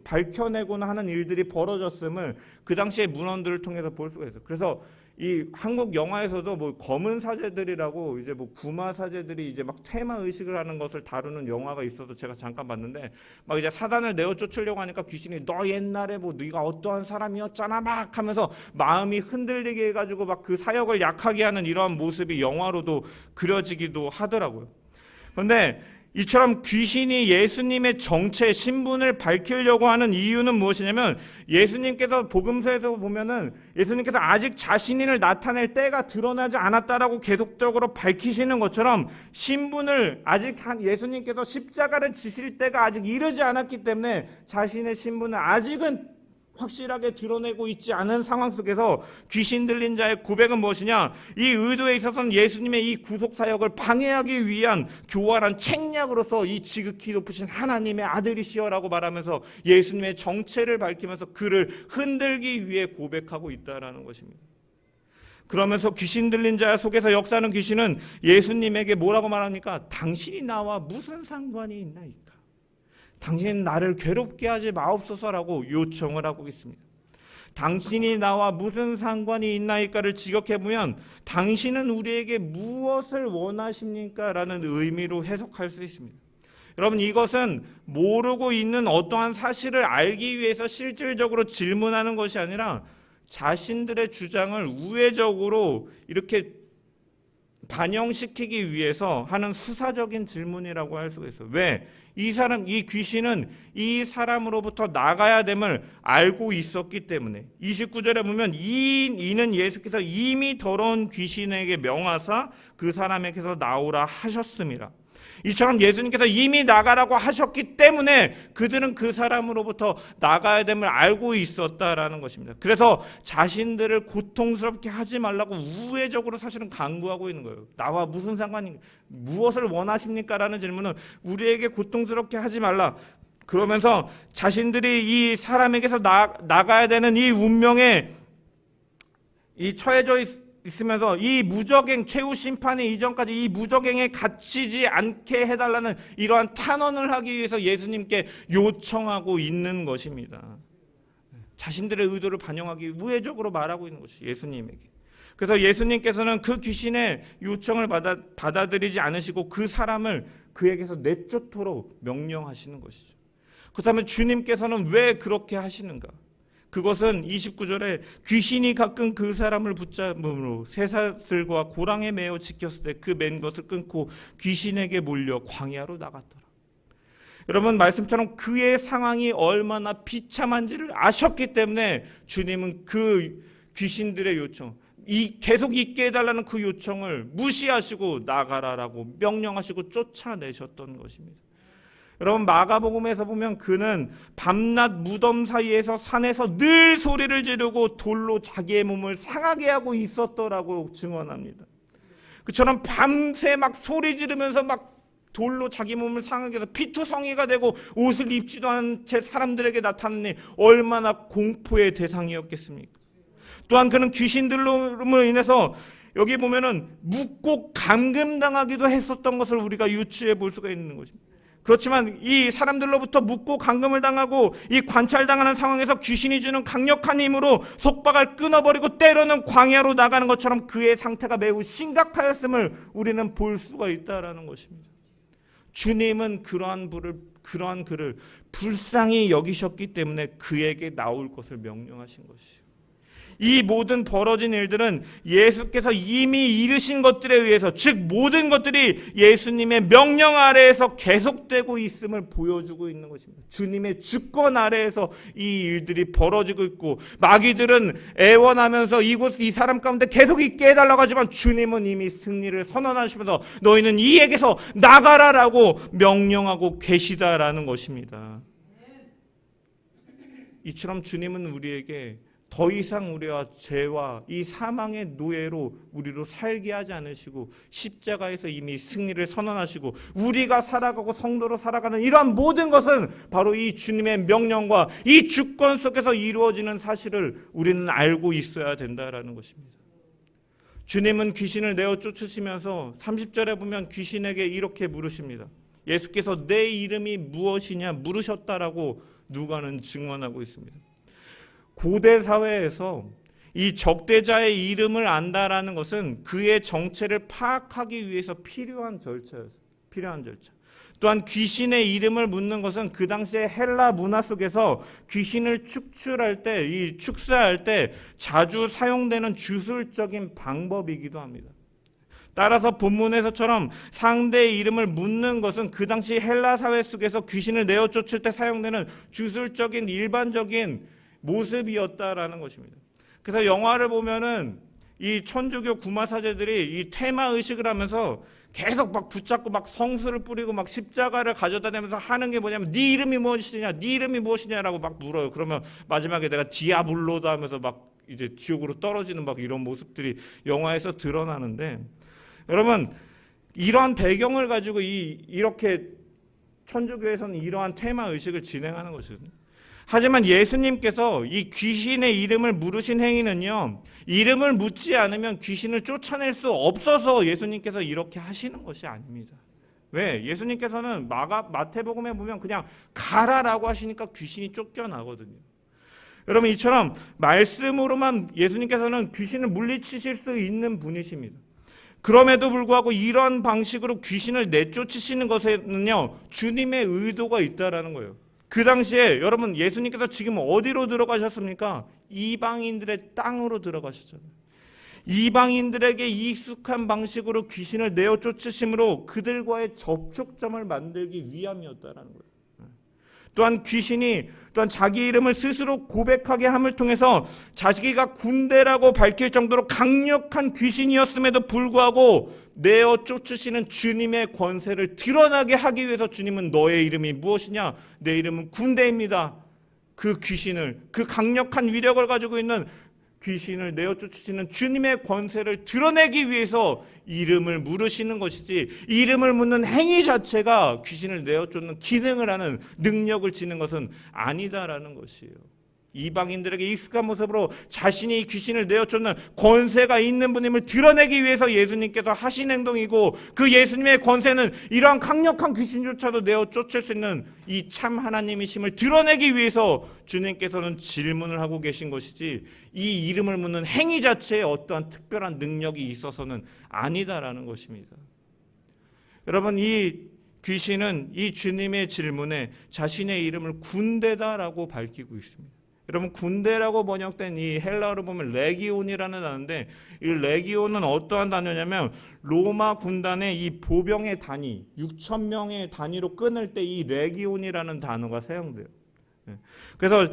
밝혀내고나 하는 일들이 벌어졌음을 그 당시의 문헌들을 통해서 볼 수가 있어요. 그래서 이 한국 영화에서도 뭐 검은 사제들이라고 이제 뭐 구마 사제들이 이제 막 테마 의식을 하는 것을 다루는 영화가 있어서 제가 잠깐 봤는데, 막 이제 사단을 내어 쫓으려고 하니까 귀신이 너 옛날에 뭐 네가 어떠한 사람이었잖아 막 하면서 마음이 흔들리게 해가지고 막 그 사역을 약하게 하는 이러한 모습이 영화로도 그려지기도 하더라고요. 그런데 이처럼 귀신이 예수님의 정체, 신분을 밝히려고 하는 이유는 무엇이냐면, 예수님께서 복음서에서 보면은 예수님께서 아직 자신을 나타낼 때가 드러나지 않았다라고 계속적으로 밝히시는 것처럼, 신분을 아직 예수님께서 십자가를 지실 때가 아직 이르지 않았기 때문에 자신의 신분을 아직은 확실하게 드러내고 있지 않은 상황 속에서 귀신 들린 자의 고백은 무엇이냐? 이 의도에 있어서는 예수님의 이 구속사역을 방해하기 위한 교활한 책략으로서 이 지극히 높으신 하나님의 아들이시여라고 말하면서 예수님의 정체를 밝히면서 그를 흔들기 위해 고백하고 있다는 것입니다. 그러면서 귀신 들린 자 속에서 역사하는 귀신은 예수님에게 뭐라고 말합니까? 당신이 나와 무슨 상관이 있나이까? 당신은 나를 괴롭게 하지 마옵소서라고 요청을 하고 있습니다. 당신이 나와 무슨 상관이 있나이까를 직역해보면 당신은 우리에게 무엇을 원하십니까? 라는 의미로 해석할 수 있습니다. 여러분, 이것은 모르고 있는 어떠한 사실을 알기 위해서 실질적으로 질문하는 것이 아니라 자신들의 주장을 우회적으로 이렇게 반영시키기 위해서 하는 수사적인 질문이라고 할 수가 있어요. 왜? 이 귀신은 이 사람으로부터 나가야 됨을 알고 있었기 때문에. 29절에 보면 이는 예수께서 이미 더러운 귀신에게 명하사 그 사람에게서 나오라 하셨습니다. 이처럼 예수님께서 이미 나가라고 하셨기 때문에 그들은 그 사람으로부터 나가야 됨을 알고 있었다라는 것입니다. 그래서 자신들을 고통스럽게 하지 말라고 우회적으로 사실은 강구하고 있는 거예요. 나와 무슨 상관인가? 무엇을 원하십니까? 라는 질문은 우리에게 고통스럽게 하지 말라. 그러면서 자신들이 이 사람에게서 나가야 되는 이 운명에 처해져 있으면서 이 무적행, 최후 심판의 이전까지 이 무적행에 갇히지 않게 해달라는 이러한 탄원을 하기 위해서 예수님께 요청하고 있는 것입니다. 자신들의 의도를 반영하기 우회적으로 말하고 있는 것이 예수님에게. 그래서 예수님께서는 그 귀신의 요청을 받아들이지 않으시고 그 사람을 그에게서 내쫓도록 명령하시는 것이죠. 그렇다면 주님께서는 왜 그렇게 하시는가? 그것은 29절에 귀신이 가끔 그 사람을 붙잡음으로 쇠사슬과 고랑에 매어 지켰을 때 그 맨 것을 끊고 귀신에게 몰려 광야로 나갔더라. 여러분, 말씀처럼 그의 상황이 얼마나 비참한지를 아셨기 때문에 주님은 그 귀신들의 요청, 계속 있게 해달라는 그 요청을 무시하시고 나가라라고 명령하시고 쫓아내셨던 것입니다. 여러분, 마가복음에서 보면 그는 밤낮 무덤 사이에서 산에서 늘 소리를 지르고 돌로 자기의 몸을 상하게 하고 있었더라고 증언합니다. 그처럼 밤새 막 소리 지르면서 막 돌로 자기 몸을 상하게 해서 피투성이가 되고 옷을 입지도 않은 채 사람들에게 나타나니 얼마나 공포의 대상이었겠습니까? 또한 그는 귀신들로 인해서 여기 보면은 묵고 감금당하기도 했었던 것을 우리가 유추해 볼 수가 있는 것입니다. 그렇지만 이 사람들로부터 묻고 감금을 당하고 이 관찰당하는 상황에서 귀신이 주는 강력한 힘으로 속박을 끊어버리고 때로는 광야로 나가는 것처럼 그의 상태가 매우 심각하였음을 우리는 볼 수가 있다는 것입니다. 주님은 그러한 그를 불쌍히 여기셨기 때문에 그에게 나올 것을 명령하신 것이에요. 이 모든 벌어진 일들은 예수께서 이미 이르신 것들에 의해서, 즉 모든 것들이 예수님의 명령 아래에서 계속되고 있음을 보여주고 있는 것입니다. 주님의 주권 아래에서 이 일들이 벌어지고 있고, 마귀들은 애원하면서 이 사람 가운데 계속 있게 해달라고 하지만 주님은 이미 승리를 선언하시면서 너희는 이에게서 나가라라고 명령하고 계시다라는 것입니다. 이처럼 주님은 우리에게 더 이상 우리와 죄와 이 사망의 노예로 우리로 살게 하지 않으시고, 십자가에서 이미 승리를 선언하시고 우리가 살아가고 성도로 살아가는 이러한 모든 것은 바로 이 주님의 명령과 이 주권 속에서 이루어지는 사실을 우리는 알고 있어야 된다라는 것입니다. 주님은 귀신을 내어 쫓으시면서 30절에 보면 귀신에게 이렇게 물으십니다. 예수께서 내 이름이 무엇이냐 물으셨다라고 누가는 증언하고 있습니다. 고대 사회에서 이 적대자의 이름을 안다라는 것은 그의 정체를 파악하기 위해서 필요한 절차였어요. 필요한 절차. 또한 귀신의 이름을 묻는 것은 그 당시에 헬라 문화 속에서 귀신을 축출할 때, 축사할 때 자주 사용되는 주술적인 방법이기도 합니다. 따라서 본문에서처럼 상대의 이름을 묻는 것은 그 당시 헬라 사회 속에서 귀신을 내어 쫓을 때 사용되는 주술적인 일반적인 모습이었다라는 것입니다. 그래서 영화를 보면은 이 천주교 구마사제들이 이 테마 의식을 하면서 계속 막 붙잡고 막 성수를 뿌리고 막 십자가를 가져다 대면서 하는 게 뭐냐면 네 이름이 무엇이냐, 네 이름이 무엇이냐라고 막 물어요. 그러면 마지막에 내가 디아블로다 하면서 막 이제 지옥으로 떨어지는 막 이런 모습들이 영화에서 드러나는데, 여러분 이러한 배경을 가지고 이렇게 천주교에서는 이러한 테마 의식을 진행하는 것이거든요. 하지만 예수님께서 이 귀신의 이름을 물으신 행위는요, 이름을 묻지 않으면 귀신을 쫓아낼 수 없어서 예수님께서 이렇게 하시는 것이 아닙니다. 왜? 예수님께서는 마태복음에 보면 그냥 가라라고 하시니까 귀신이 쫓겨나거든요. 여러분 이처럼 말씀으로만 예수님께서는 귀신을 물리치실 수 있는 분이십니다. 그럼에도 불구하고 이런 방식으로 귀신을 내쫓으시는 것에는요, 주님의 의도가 있다라는 거예요. 그 당시에 여러분 예수님께서 지금 어디로 들어가셨습니까? 이방인들의 땅으로 들어가셨잖아요. 이방인들에게 익숙한 방식으로 귀신을 내어 쫓으심으로 그들과의 접촉점을 만들기 위함이었다라는 거예요. 또한 귀신이 자기 이름을 스스로 고백하게 함을 통해서 자기가 군대라고 밝힐 정도로 강력한 귀신이었음에도 불구하고 내어 쫓으시는 주님의 권세를 드러나게 하기 위해서 주님은 너의 이름이 무엇이냐? 내 이름은 군대입니다. 그 귀신을, 그 강력한 위력을 가지고 있는 귀신을 내어 쫓으시는 주님의 권세를 드러내기 위해서 이름을 물으시는 것이지, 이름을 묻는 행위 자체가 귀신을 내어 쫓는 기능을 하는 능력을 지닌 것은 아니다라는 것이에요. 이방인들에게 익숙한 모습으로 자신이 귀신을 내어 쫓는 권세가 있는 분임을 드러내기 위해서 예수님께서 하신 행동이고, 그 예수님의 권세는 이러한 강력한 귀신조차도 내어 쫓을 수 있는 이 참 하나님이심을 드러내기 위해서 주님께서는 질문을 하고 계신 것이지, 이 이름을 묻는 행위 자체에 어떠한 특별한 능력이 있어서는 아니다라는 것입니다. 여러분 이 귀신은 이 주님의 질문에 자신의 이름을 군대다라고 밝히고 있습니다. 여러분 군대라고 번역된 이 헬라어로 보면 레기온이라는 단어인데, 이 레기온은 어떠한 단어냐면 로마 군단의 이 보병의 단위 6,000명의 단위로 끊을 때 이 레기온이라는 단어가 사용돼요. 그래서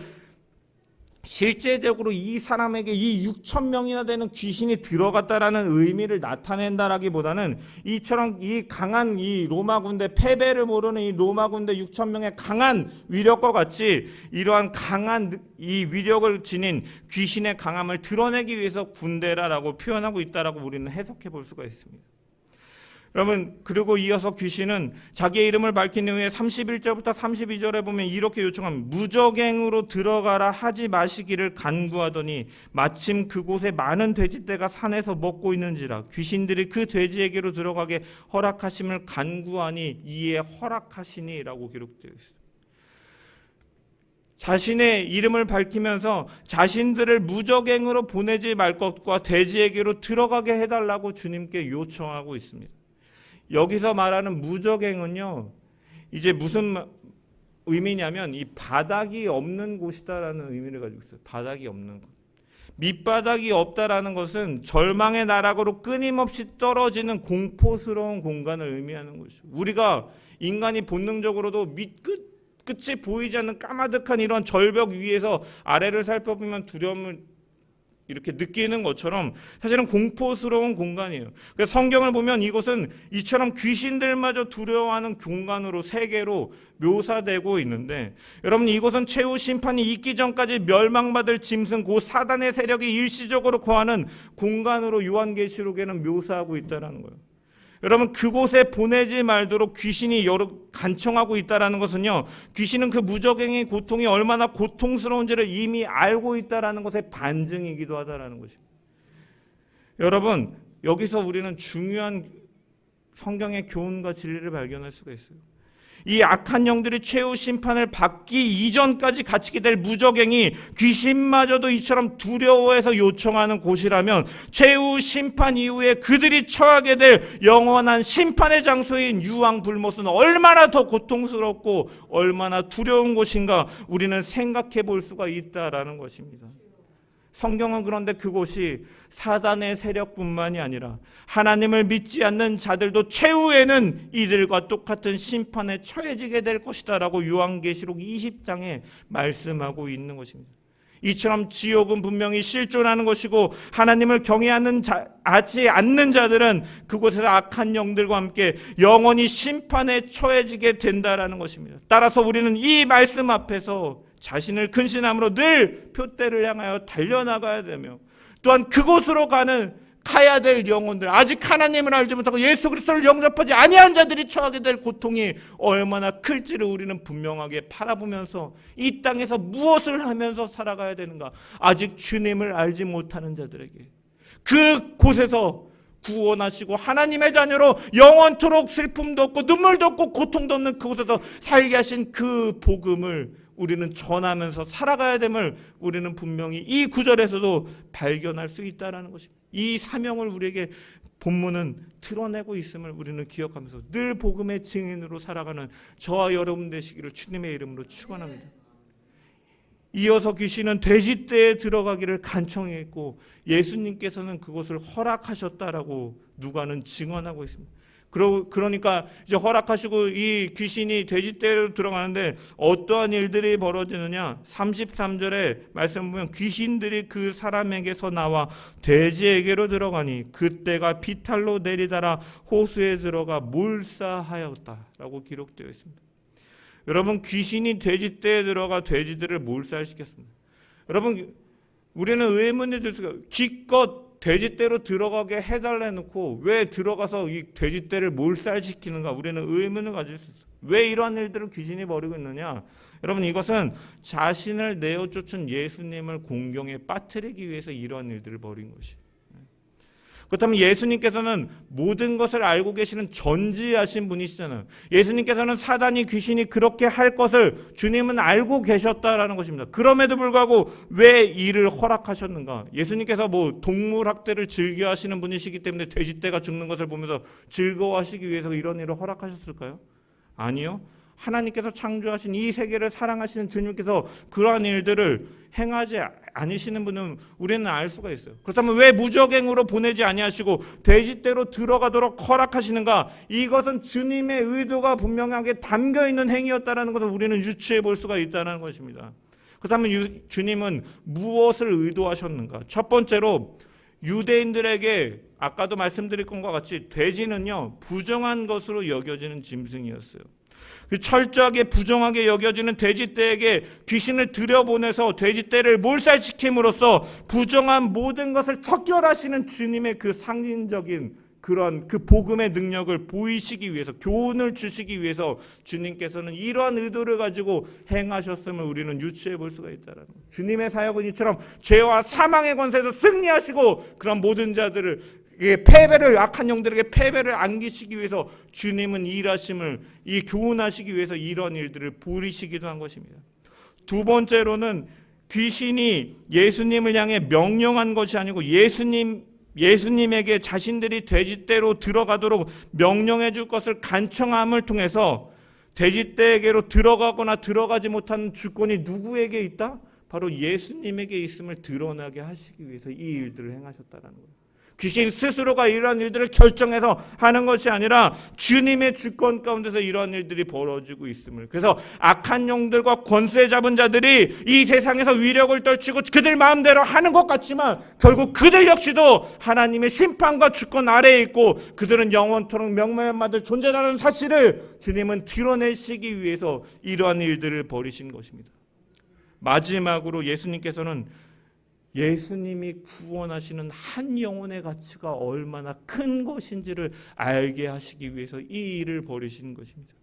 실제적으로 이 사람에게 이 6,000명이나 되는 귀신이 들어갔다라는 의미를 나타낸다라기보다는 이처럼 이 강한 이 로마 군대, 패배를 모르는 이 로마 군대 6,000명의 강한 위력과 같이 이러한 강한 이 위력을 지닌 귀신의 강함을 드러내기 위해서 군대라고 표현하고 있다라고 우리는 해석해 볼 수가 있습니다. 여러분 그리고 이어서 귀신은 자기의 이름을 밝힌 이후에 31절부터 32절에 보면 이렇게 요청합니다. 무적행으로 들어가라 하지 마시기를 간구하더니 마침 그곳에 많은 돼지떼가 산에서 먹고 있는지라 귀신들이 그 돼지에게로 들어가게 허락하심을 간구하니 이에 허락하시니라고 기록되어 있습니다. 자신의 이름을 밝히면서 자신들을 무적행으로 보내지 말 것과 돼지에게로 들어가게 해달라고 주님께 요청하고 있습니다. 여기서 말하는 무적행은요, 이제 무슨 의미냐면 이 바닥이 없는 곳이다라는 의미를 가지고 있어요. 바닥이 없는 곳. 밑바닥이 없다라는 것은 절망의 나락으로 끊임없이 떨어지는 공포스러운 공간을 의미하는 것이죠. 우리가 인간이 본능적으로도 끝이 보이지 않는 까마득한 이런 절벽 위에서 아래를 살펴보면 두려움을 이렇게 느끼는 것처럼 사실은 공포스러운 공간이에요. 그래서 성경을 보면 이곳은 이처럼 귀신들마저 두려워하는 공간으로, 세계로 묘사되고 있는데, 여러분, 이곳은 최후 심판이 있기 전까지 멸망받을 짐승 곧 사단의 세력이 일시적으로 거하는 공간으로 요한계시록에는 묘사하고 있다는 거예요. 여러분, 그곳에 보내지 말도록 귀신이 간청하고 있다는 것은요, 귀신은 그 무적행의 고통이 얼마나 고통스러운지를 이미 알고 있다는 것의 반증이기도 하다는 것입니다. 여러분, 여기서 우리는 중요한 성경의 교훈과 진리를 발견할 수가 있어요. 이 악한 영들이 최후 심판을 받기 이전까지 갇히게 될 무적행이 귀신마저도 이처럼 두려워해서 요청하는 곳이라면, 최후 심판 이후에 그들이 처하게 될 영원한 심판의 장소인 유황불못은 얼마나 더 고통스럽고 얼마나 두려운 곳인가 우리는 생각해 볼 수가 있다라는 것입니다. 성경은 그런데 그곳이 사단의 세력뿐만이 아니라 하나님을 믿지 않는 자들도 최후에는 이들과 똑같은 심판에 처해지게 될 것이다 라고 요한계시록 20장에 말씀하고 있는 것입니다. 이처럼 지옥은 분명히 실존하는 것이고, 하나님을 경외하지 않는 자들은 그곳에서 악한 영들과 함께 영원히 심판에 처해지게 된다라는 것입니다. 따라서 우리는 이 말씀 앞에서 자신을 근신함으로 늘 표대를 향하여 달려나가야 되며, 또한 그곳으로 가야 될 영혼들, 아직 하나님을 알지 못하고 예수 그리스도를 영접하지 아니한 자들이 처하게 될 고통이 얼마나 클지를 우리는 분명하게 바라보면서 이 땅에서 무엇을 하면서 살아가야 되는가, 아직 주님을 알지 못하는 자들에게 그곳에서 구원하시고 하나님의 자녀로 영원토록 슬픔도 없고 눈물도 없고 고통도 없는 그곳에서 살게 하신 그 복음을 우리는 전하면서 살아가야 됨을 우리는 분명히 이 구절에서도 발견할 수 있다는 것입니다. 이 사명을 우리에게 본문은 드러내고 있음을 우리는 기억하면서 늘 복음의 증인으로 살아가는 저와 여러분 되시기를 주님의 이름으로 축원합니다. 이어서 귀신은 돼지떼에 들어가기를 간청했고, 예수님께서는 그것을 허락하셨다라고 누가는 증언하고 있습니다. 그러니까 이제 허락하시고 이 귀신이 돼지떼로 들어가는데 어떠한 일들이 벌어지느냐, 33절에 말씀 보면 귀신들이 그 사람에게서 나와 돼지에게로 들어가니 그때가 비탈로 내리다라 호수에 들어가 몰사하였다라고 기록되어 있습니다. 여러분, 귀신이 돼지떼에 들어가 돼지들을 몰살시켰습니다. 여러분, 우리는 의문이 들 수가, 기껏 돼지떼로 들어가게 해달라 해놓고 왜 들어가서 이 돼지떼를 몰살시키는가, 우리는 의문을 가질 수 있어요. 왜 이러한 일들을 귀신이 벌이고 있느냐? 여러분, 이것은 자신을 내어 쫓은 예수님을 공경에 빠뜨리기 위해서 이러한 일들을 벌인 것이에요. 그렇다면 예수님께서는 모든 것을 알고 계시는 전지하신 분이시잖아요. 예수님께서는 사단이, 귀신이 그렇게 할 것을 주님은 알고 계셨다라는 것입니다. 그럼에도 불구하고 왜 이를 허락하셨는가? 예수님께서 동물학대를 즐겨 하시는 분이시기 때문에 돼지떼가 죽는 것을 보면서 즐거워하시기 위해서 이런 일을 허락하셨을까요? 아니요. 하나님께서 창조하신 이 세계를 사랑하시는 주님께서 그러한 일들을 행하지 아니시는 분은 우리는 알 수가 있어요. 그렇다면 왜 무적행으로 보내지 아니하시고 돼지떼로 들어가도록 허락하시는가? 이것은 주님의 의도가 분명하게 담겨있는 행위였다는 것을 우리는 유추해 볼 수가 있다는 것입니다. 그렇다면 주님은 무엇을 의도하셨는가? 첫 번째로 유대인들에게 아까도 말씀드린 것과 같이 돼지는요, 부정한 것으로 여겨지는 짐승이었어요. 철저하게 부정하게 여겨지는 돼지떼에게 귀신을 들여보내서 돼지떼를 몰살시킴으로써 부정한 모든 것을 척결하시는 주님의 그 상징적인 그런 그 복음의 능력을 보이시기 위해서, 교훈을 주시기 위해서 주님께서는 이러한 의도를 가지고 행하셨음을 우리는 유추해 볼 수가 있다는 거예요. 주님의 사역은 이처럼 죄와 사망의 권세에서 승리하시고 그런 모든 자들을 악한 영들에게 패배를 안기시기 위해서 주님은 일하심을 교훈하시기 위해서 이런 일들을 보이시기도 한 것입니다. 두 번째로는 귀신이 예수님을 향해 명령한 것이 아니고 예수님에게 자신들이 돼지떼로 들어가도록 명령해 줄 것을 간청함을 통해서 돼지떼에게로 들어가거나 들어가지 못하는 주권이 누구에게 있다? 바로 예수님에게 있음을 드러나게 하시기 위해서 이 일들을 행하셨다는 거예요. 귀신 스스로가 이러한 일들을 결정해서 하는 것이 아니라 주님의 주권 가운데서 이러한 일들이 벌어지고 있음을, 그래서 악한 영들과 권세 잡은 자들이 이 세상에서 위력을 떨치고 그들 마음대로 하는 것 같지만 결국 그들 역시도 하나님의 심판과 주권 아래에 있고 그들은 영원토록 명명받을 존재라는 사실을 주님은 드러내시기 위해서 이러한 일들을 벌이신 것입니다. 마지막으로 예수님께서는 예수님이 구원하시는 한 영혼의 가치가 얼마나 큰 것인지를 알게 하시기 위해서 이 일을 벌이신 것입니다.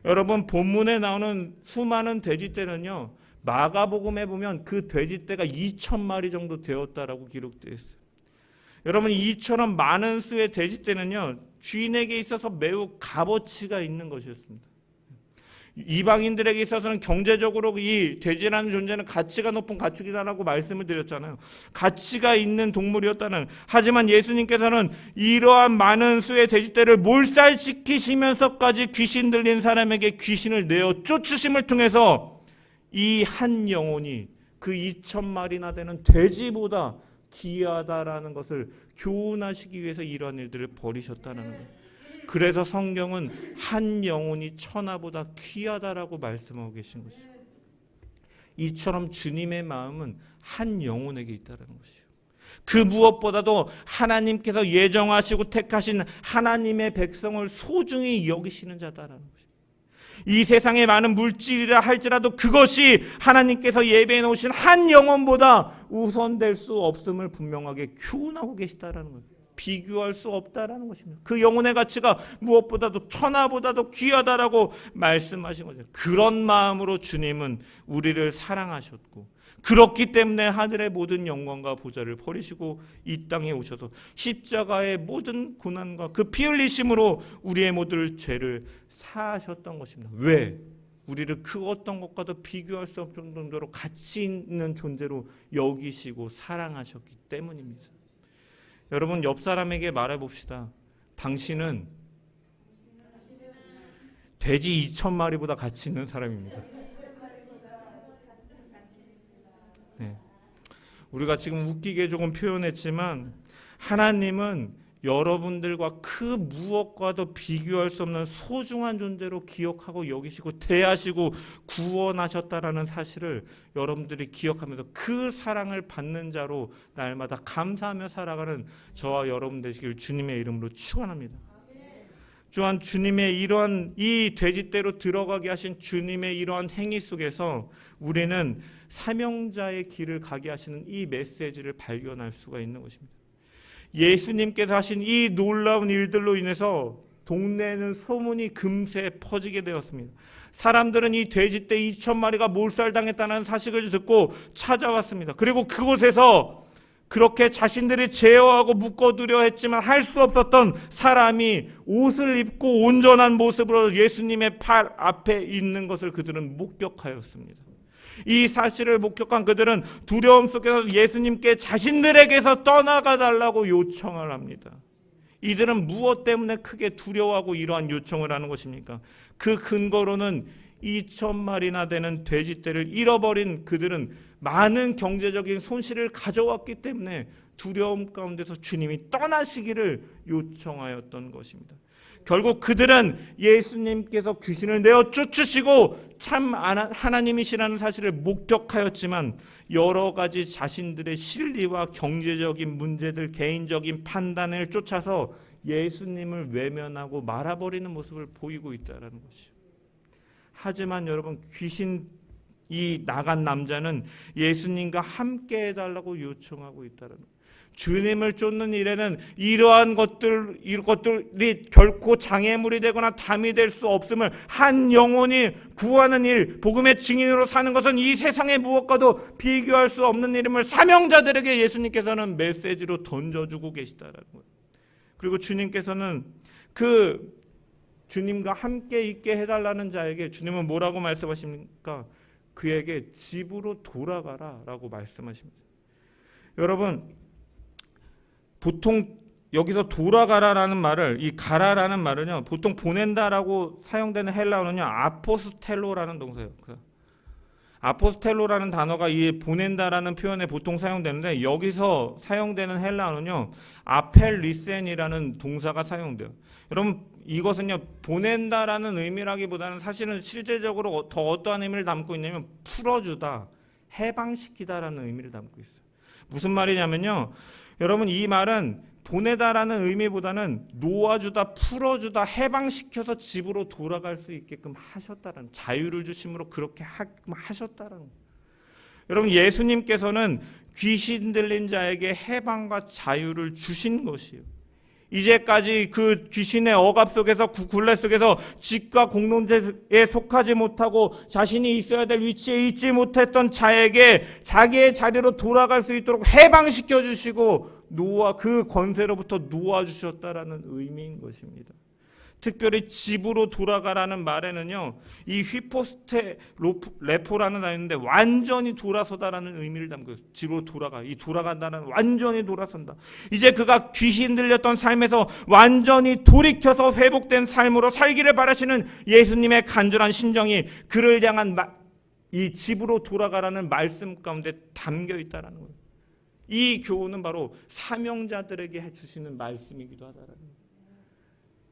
여러분, 본문에 나오는 수많은 돼지떼는요, 마가복음에 보면 그 돼지떼가 2,000마리 정도 되었다라고 기록되어 있어요. 여러분, 이처럼 많은 수의 돼지떼는요, 주인에게 있어서 매우 값어치가 있는 것이었습니다. 이방인들에게 있어서는 경제적으로 이 돼지라는 존재는 가치가 높은 가축이다라고 말씀을 드렸잖아요. 가치가 있는 동물이었다는. 하지만 예수님께서는 이러한 많은 수의 돼지떼를 몰살시키시면서까지 귀신 들린 사람에게 귀신을 내어 쫓으심을 통해서 이 한 영혼이 그 2,000마리나 되는 돼지보다 귀하다라는 것을 교훈하시기 위해서 이러한 일들을 벌이셨다는 거예요. 그래서 성경은 한 영혼이 천하보다 귀하다라고 말씀하고 계신 것이죠. 이처럼 주님의 마음은 한 영혼에게 있다는 것이죠. 그 무엇보다도 하나님께서 예정하시고 택하신 하나님의 백성을 소중히 여기시는 자다라는 것이죠. 이 세상에 많은 물질이라 할지라도 그것이 하나님께서 예배해 놓으신 한 영혼보다 우선될 수 없음을 분명하게 교훈하고 계시다라는 거예요. 비교할 수 없다라는 것입니다. 그 영혼의 가치가 무엇보다도 천하보다도 귀하다라고 말씀하신 거죠. 그런 마음으로 주님은 우리를 사랑하셨고, 그렇기 때문에 하늘의 모든 영광과 보좌를 버리시고 이 땅에 오셔서 십자가의 모든 고난과 그 피 흘리심으로 우리의 모든 죄를 사하셨던 것입니다. 왜? 우리를 그 어떤 것과도 비교할 수 없을 정도로 가치 있는 존재로 여기시고 사랑하셨기 때문입니다. 여러분, 옆 사람에게 말해봅시다. 당신은 돼지 2,000마리보다 가치 있는 사람입니다. 네. 우리가 지금 웃기게 조금 표현했지만 하나님은 여러분들과 그 무엇과도 비교할 수 없는 소중한 존재로 기억하고 여기시고 대하시고 구원하셨다라는 사실을 여러분들이 기억하면서 그 사랑을 받는 자로 날마다 감사하며 살아가는 저와 여러분 되시길 주님의 이름으로 축원합니다. 또한 주님의 이러한 이 돼지떼로 들어가게 하신 주님의 이러한 행위 속에서 우리는 사명자의 길을 가게 하시는 이 메시지를 발견할 수가 있는 것입니다. 예수님께서 하신 이 놀라운 일들로 인해서 동네에는 소문이 금세 퍼지게 되었습니다. 사람들은 이 돼지떼 2,000마리가 몰살당했다는 사실을 듣고 찾아왔습니다. 그리고 그곳에서 그렇게 자신들이 제어하고 묶어두려 했지만 할 수 없었던 사람이 옷을 입고 온전한 모습으로 예수님의 팔 앞에 있는 것을 그들은 목격하였습니다. 이 사실을 목격한 그들은 두려움 속에서 예수님께 자신들에게서 떠나가 달라고 요청을 합니다. 이들은 무엇 때문에 크게 두려워하고 이러한 요청을 하는 것입니까? 그 근거로는 2,000마리나 되는 돼지떼를 잃어버린 그들은 많은 경제적인 손실을 가져왔기 때문에 두려움 가운데서 주님이 떠나시기를 요청하였던 것입니다. 결국 그들은 예수님께서 귀신을 내어 쫓으시고 참 하나님이시라는 사실을 목격하였지만 여러 가지 자신들의 실리와 경제적인 문제들, 개인적인 판단을 쫓아서 예수님을 외면하고 말아버리는 모습을 보이고 있다는 것이죠. 하지만 여러분, 귀신이 나간 남자는 예수님과 함께 해달라고 요청하고 있다는 거예요. 주님을 쫓는 일에는 이러한 것들이 결코 장애물이 되거나 담이 될 수 없음을, 한 영혼이 구하는 일, 복음의 증인으로 사는 것은 이 세상의 무엇과도 비교할 수 없는 일임을 사명자들에게 예수님께서는 메시지로 던져주고 계시다라는 거예요. 그리고 주님께서는 그 주님과 함께 있게 해달라는 자에게 주님은 뭐라고 말씀하십니까? 그에게 집으로 돌아가라라고 말씀하십니다. 여러분, 보통 여기서 돌아가라라는 말을, 이 가라라는 말은요, 보통 보낸다라고 사용되는 헬라어는요, 아포스텔로라는 동사예요. 아포스텔로라는 단어가 이 보낸다라는 표현에 보통 사용되는데 여기서 사용되는 헬라어는요 아펠리센이라는 동사가 사용돼요. 여러분 이것은요 보낸다라는 의미라기보다는 사실은 실제적으로 더 어떠한 의미를 담고 있냐면 풀어주다, 해방시키다라는 의미를 담고 있어요. 무슨 말이냐면요 여러분 이 말은 보내다라는 의미보다는 놓아주다, 풀어주다, 해방시켜서 집으로 돌아갈 수 있게끔 하셨다라는, 자유를 주심으로 그렇게 하셨다라는 거예요. 여러분 예수님께서는 귀신 들린 자에게 해방과 자유를 주신 것이에요. 이제까지 그 귀신의 억압 속에서 굴레 속에서 직과 공동체에 속하지 못하고 자신이 있어야 될 위치에 있지 못했던 자에게 자기의 자리로 돌아갈 수 있도록 해방시켜 주시고 그 권세로부터 놓아주셨다라는 의미인 것입니다. 특별히 집으로 돌아가라는 말에는요 이 휘포스테 레포라는 단어인데 완전히 돌아서다라는 의미를 담고 있어요. 집으로 돌아가, 이 돌아간다는 완전히 돌아선다. 이제 그가 귀신 들렸던 삶에서 완전히 돌이켜서 회복된 삶으로 살기를 바라시는 예수님의 간절한 심정이 그를 향한 이 집으로 돌아가라는 말씀 가운데 담겨 있다는 거예요. 이 교훈은 바로 사명자들에게 해주시는 말씀이기도 하다라는 거예요.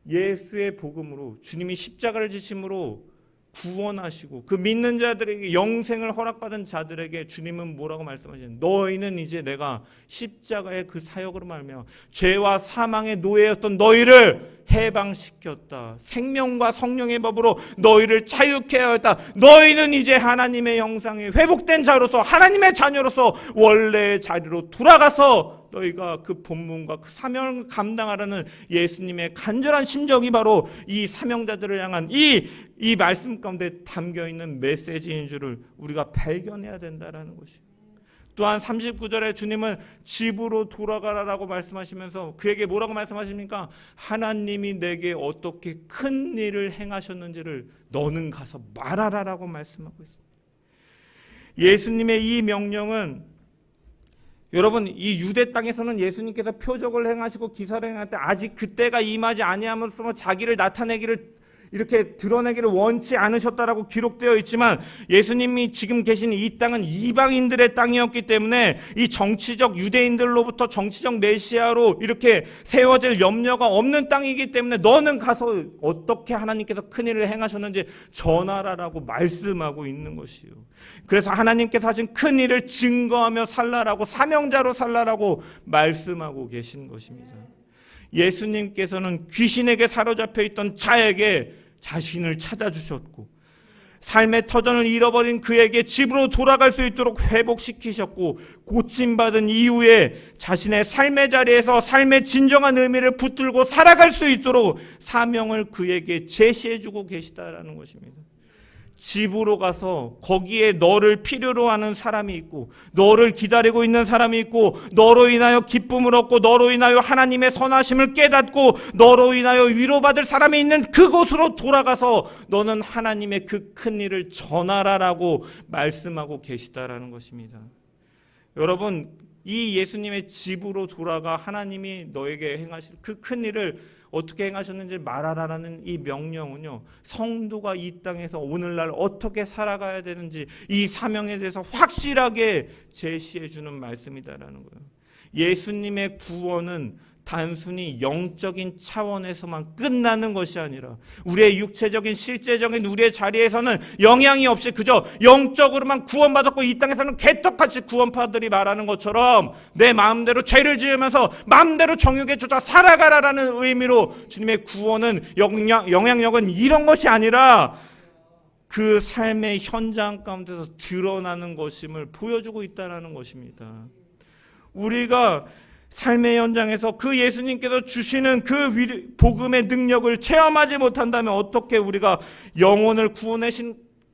예수의 복음으로 주님이 십자가를 지심으로 구원하시고 그 믿는 자들에게 영생을 허락받은 자들에게 주님은 뭐라고 말씀하시는 너희는 이제 내가 십자가의 그 사역으로 말하며 죄와 사망의 노예였던 너희를 해방시켰다. 생명과 성령의 법으로 너희를 자유케 하였다. 너희는 이제 하나님의 형상에 회복된 자로서 하나님의 자녀로서 원래의 자리로 돌아가서 너희가 그 본문과 그 사명을 감당하라는 예수님의 간절한 심정이 바로 이 사명자들을 향한 이 말씀 가운데 담겨있는 메시지인 줄을 우리가 발견해야 된다는 것이에요. 또한 39절에 주님은 집으로 돌아가라라고 말씀하시면서 그에게 뭐라고 말씀하십니까? 하나님이 내게 어떻게 큰 일을 행하셨는지를 너는 가서 말하라라고 말씀하고 있습니다. 예수님의 이 명령은 여러분 이 유대 땅에서는 예수님께서 표적을 행하시고 기사를 행할 때 아직 그때가 임하지 아니함으로써 자기를 나타내기를 이렇게 드러내기를 원치 않으셨다라고 기록되어 있지만 예수님이 지금 계신 이 땅은 이방인들의 땅이었기 때문에 이 정치적 유대인들로부터 정치적 메시아로 이렇게 세워질 염려가 없는 땅이기 때문에 너는 가서 어떻게 하나님께서 큰일을 행하셨는지 전하라라고 말씀하고 있는 것이요. 그래서 하나님께서 하신 큰일을 증거하며 살라라고 사명자로 살라라고 말씀하고 계신 것입니다. 예수님께서는 귀신에게 사로잡혀 있던 자에게 자신을 찾아주셨고 삶의 터전을 잃어버린 그에게 집으로 돌아갈 수 있도록 회복시키셨고 고침받은 이후에 자신의 삶의 자리에서 삶의 진정한 의미를 붙들고 살아갈 수 있도록 사명을 그에게 제시해주고 계시다라는 것입니다. 집으로 가서 거기에 너를 필요로 하는 사람이 있고 너를 기다리고 있는 사람이 있고 너로 인하여 기쁨을 얻고 너로 인하여 하나님의 선하심을 깨닫고 너로 인하여 위로받을 사람이 있는 그곳으로 돌아가서 너는 하나님의 그 큰 일을 전하라라고 말씀하고 계시다라는 것입니다. 여러분 이 예수님의 집으로 돌아가 하나님이 너에게 행하실 그 큰 일을 어떻게 행하셨는지 말하라라는 이 명령은요 성도가 이 땅에서 오늘날 어떻게 살아가야 되는지 이 사명에 대해서 확실하게 제시해 주는 말씀이다라는 거예요. 예수님의 구원은 단순히 영적인 차원에서만 끝나는 것이 아니라 우리의 육체적인 실제적인 우리의 자리에서는 영향이 없이 그저 영적으로만 구원받았고 이 땅에서는 개떡같이 구원파들이 말하는 것처럼 내 마음대로 죄를 지으면서 마음대로 정욕에 쫓아 살아가라라는 의미로 주님의 구원은 영향력은 이런 것이 아니라 그 삶의 현장 가운데서 드러나는 것임을 보여주고 있다는 것입니다. 우리가 삶의 현장에서 그 예수님께서 주시는 그 복음의 능력을 체험하지 못한다면 어떻게 우리가 영혼을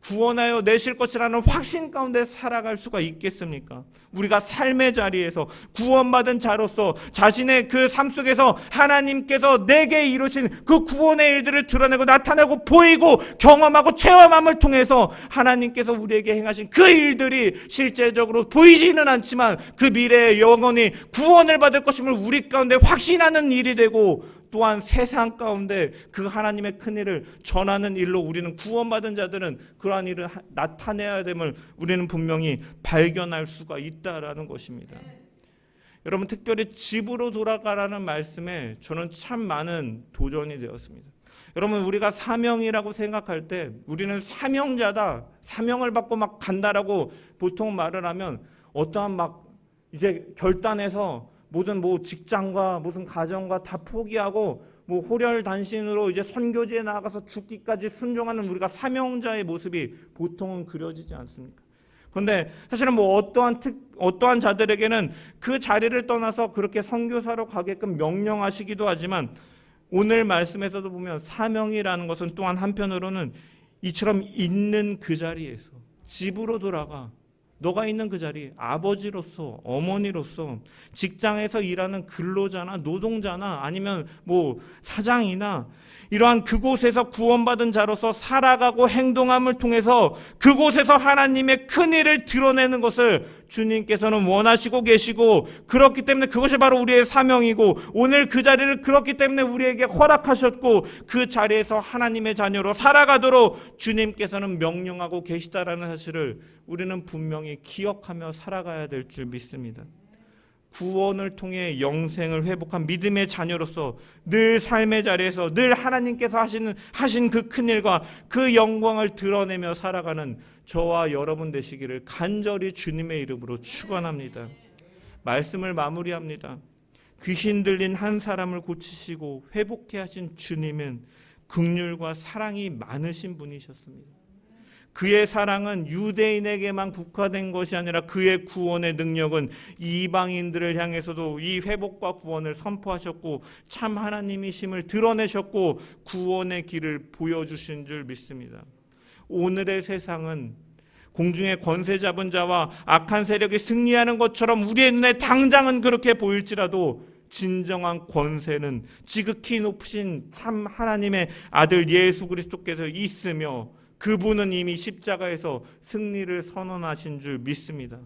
구원하여 내실 것이라는 확신 가운데 살아갈 수가 있겠습니까? 우리가 삶의 자리에서 구원받은 자로서 자신의 그 삶 속에서 하나님께서 내게 이루신 그 구원의 일들을 드러내고 나타내고 보이고 경험하고 체험함을 통해서 하나님께서 우리에게 행하신 그 일들이 실제적으로 보이지는 않지만 그 미래에 영원히 구원을 받을 것임을 우리 가운데 확신하는 일이 되고 또한 세상 가운데 그 하나님의 큰일을 전하는 일로 우리는 구원받은 자들은 그러한 일을 나타내야 됨을 우리는 분명히 발견할 수가 있다라는 것입니다. 여러분, 특별히 집으로 돌아가라는 말씀에 저는 참 많은 도전이 되었습니다. 여러분, 우리가 사명이라고 생각할 때 우리는 사명자다, 사명을 받고 막 간다라고 보통 말을 하면 어떠한 막 이제 결단해서 모든 직장과 무슨 가정과 다 포기하고 호렬단신으로 이제 선교지에 나가서 죽기까지 순종하는 우리가 사명자의 모습이 보통은 그려지지 않습니까? 그런데 사실은 어떠한 자들에게는 그 자리를 떠나서 그렇게 선교사로 가게끔 명령하시기도 하지만 오늘 말씀에서도 보면 사명이라는 것은 또한 한편으로는 이처럼 있는 그 자리에서 집으로 돌아가 너가 있는 그 자리, 아버지로서, 어머니로서, 직장에서 일하는 근로자나 노동자나 아니면 사장이나 이러한 그곳에서 구원받은 자로서 살아가고 행동함을 통해서 그곳에서 하나님의 큰일을 드러내는 것을 주님께서는 원하시고 계시고, 그렇기 때문에 그것이 바로 우리의 사명이고, 오늘 그 자리를 그렇기 때문에 우리에게 허락하셨고, 그 자리에서 하나님의 자녀로 살아가도록 주님께서는 명령하고 계시다라는 사실을 우리는 분명히 기억하며 살아가야 될 줄 믿습니다. 구원을 통해 영생을 회복한 믿음의 자녀로서 늘 삶의 자리에서 늘 하나님께서 하신 그 큰일과 그 영광을 드러내며 살아가는 저와 여러분 되시기를 간절히 주님의 이름으로 축원합니다. 말씀을 마무리합니다. 귀신 들린 한 사람을 고치시고 회복케 하신 주님은 긍휼과 사랑이 많으신 분이셨습니다. 그의 사랑은 유대인에게만 국한된 것이 아니라 그의 구원의 능력은 이방인들을 향해서도 이 회복과 구원을 선포하셨고 참 하나님이심을 드러내셨고 구원의 길을 보여주신 줄 믿습니다. 오늘의 세상은 공중의 권세 잡은 자와 악한 세력이 승리하는 것처럼 우리의 눈에 당장은 그렇게 보일지라도 진정한 권세는 지극히 높으신 참 하나님의 아들 예수 그리스도께서 있으며 그분은 이미 십자가에서 승리를 선언하신 줄 믿습니다.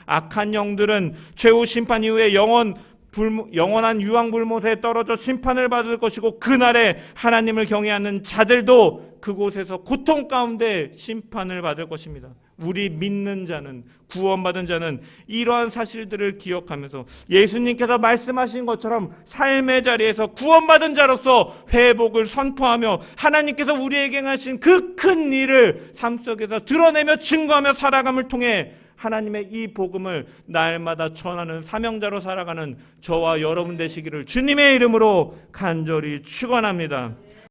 악한 영들은 최후 심판 이후에 영원한 유황불못에 떨어져 심판을 받을 것이고, 그날에 하나님을 경외하는 자들도 그곳에서 고통 가운데 심판을 받을 것입니다. 우리 믿는 자는, 구원받은 자는 이러한 사실들을 기억하면서 예수님께서 말씀하신 것처럼 삶의 자리에서 구원받은 자로서 회복을 선포하며 하나님께서 우리에게 하신 그 큰 일을 삶 속에서 드러내며 증거하며 살아감을 통해 하나님의 이 복음을 날마다 전하는 사명자로 살아가는 저와 여러분 되시기를 주님의 이름으로 간절히 축원합니다.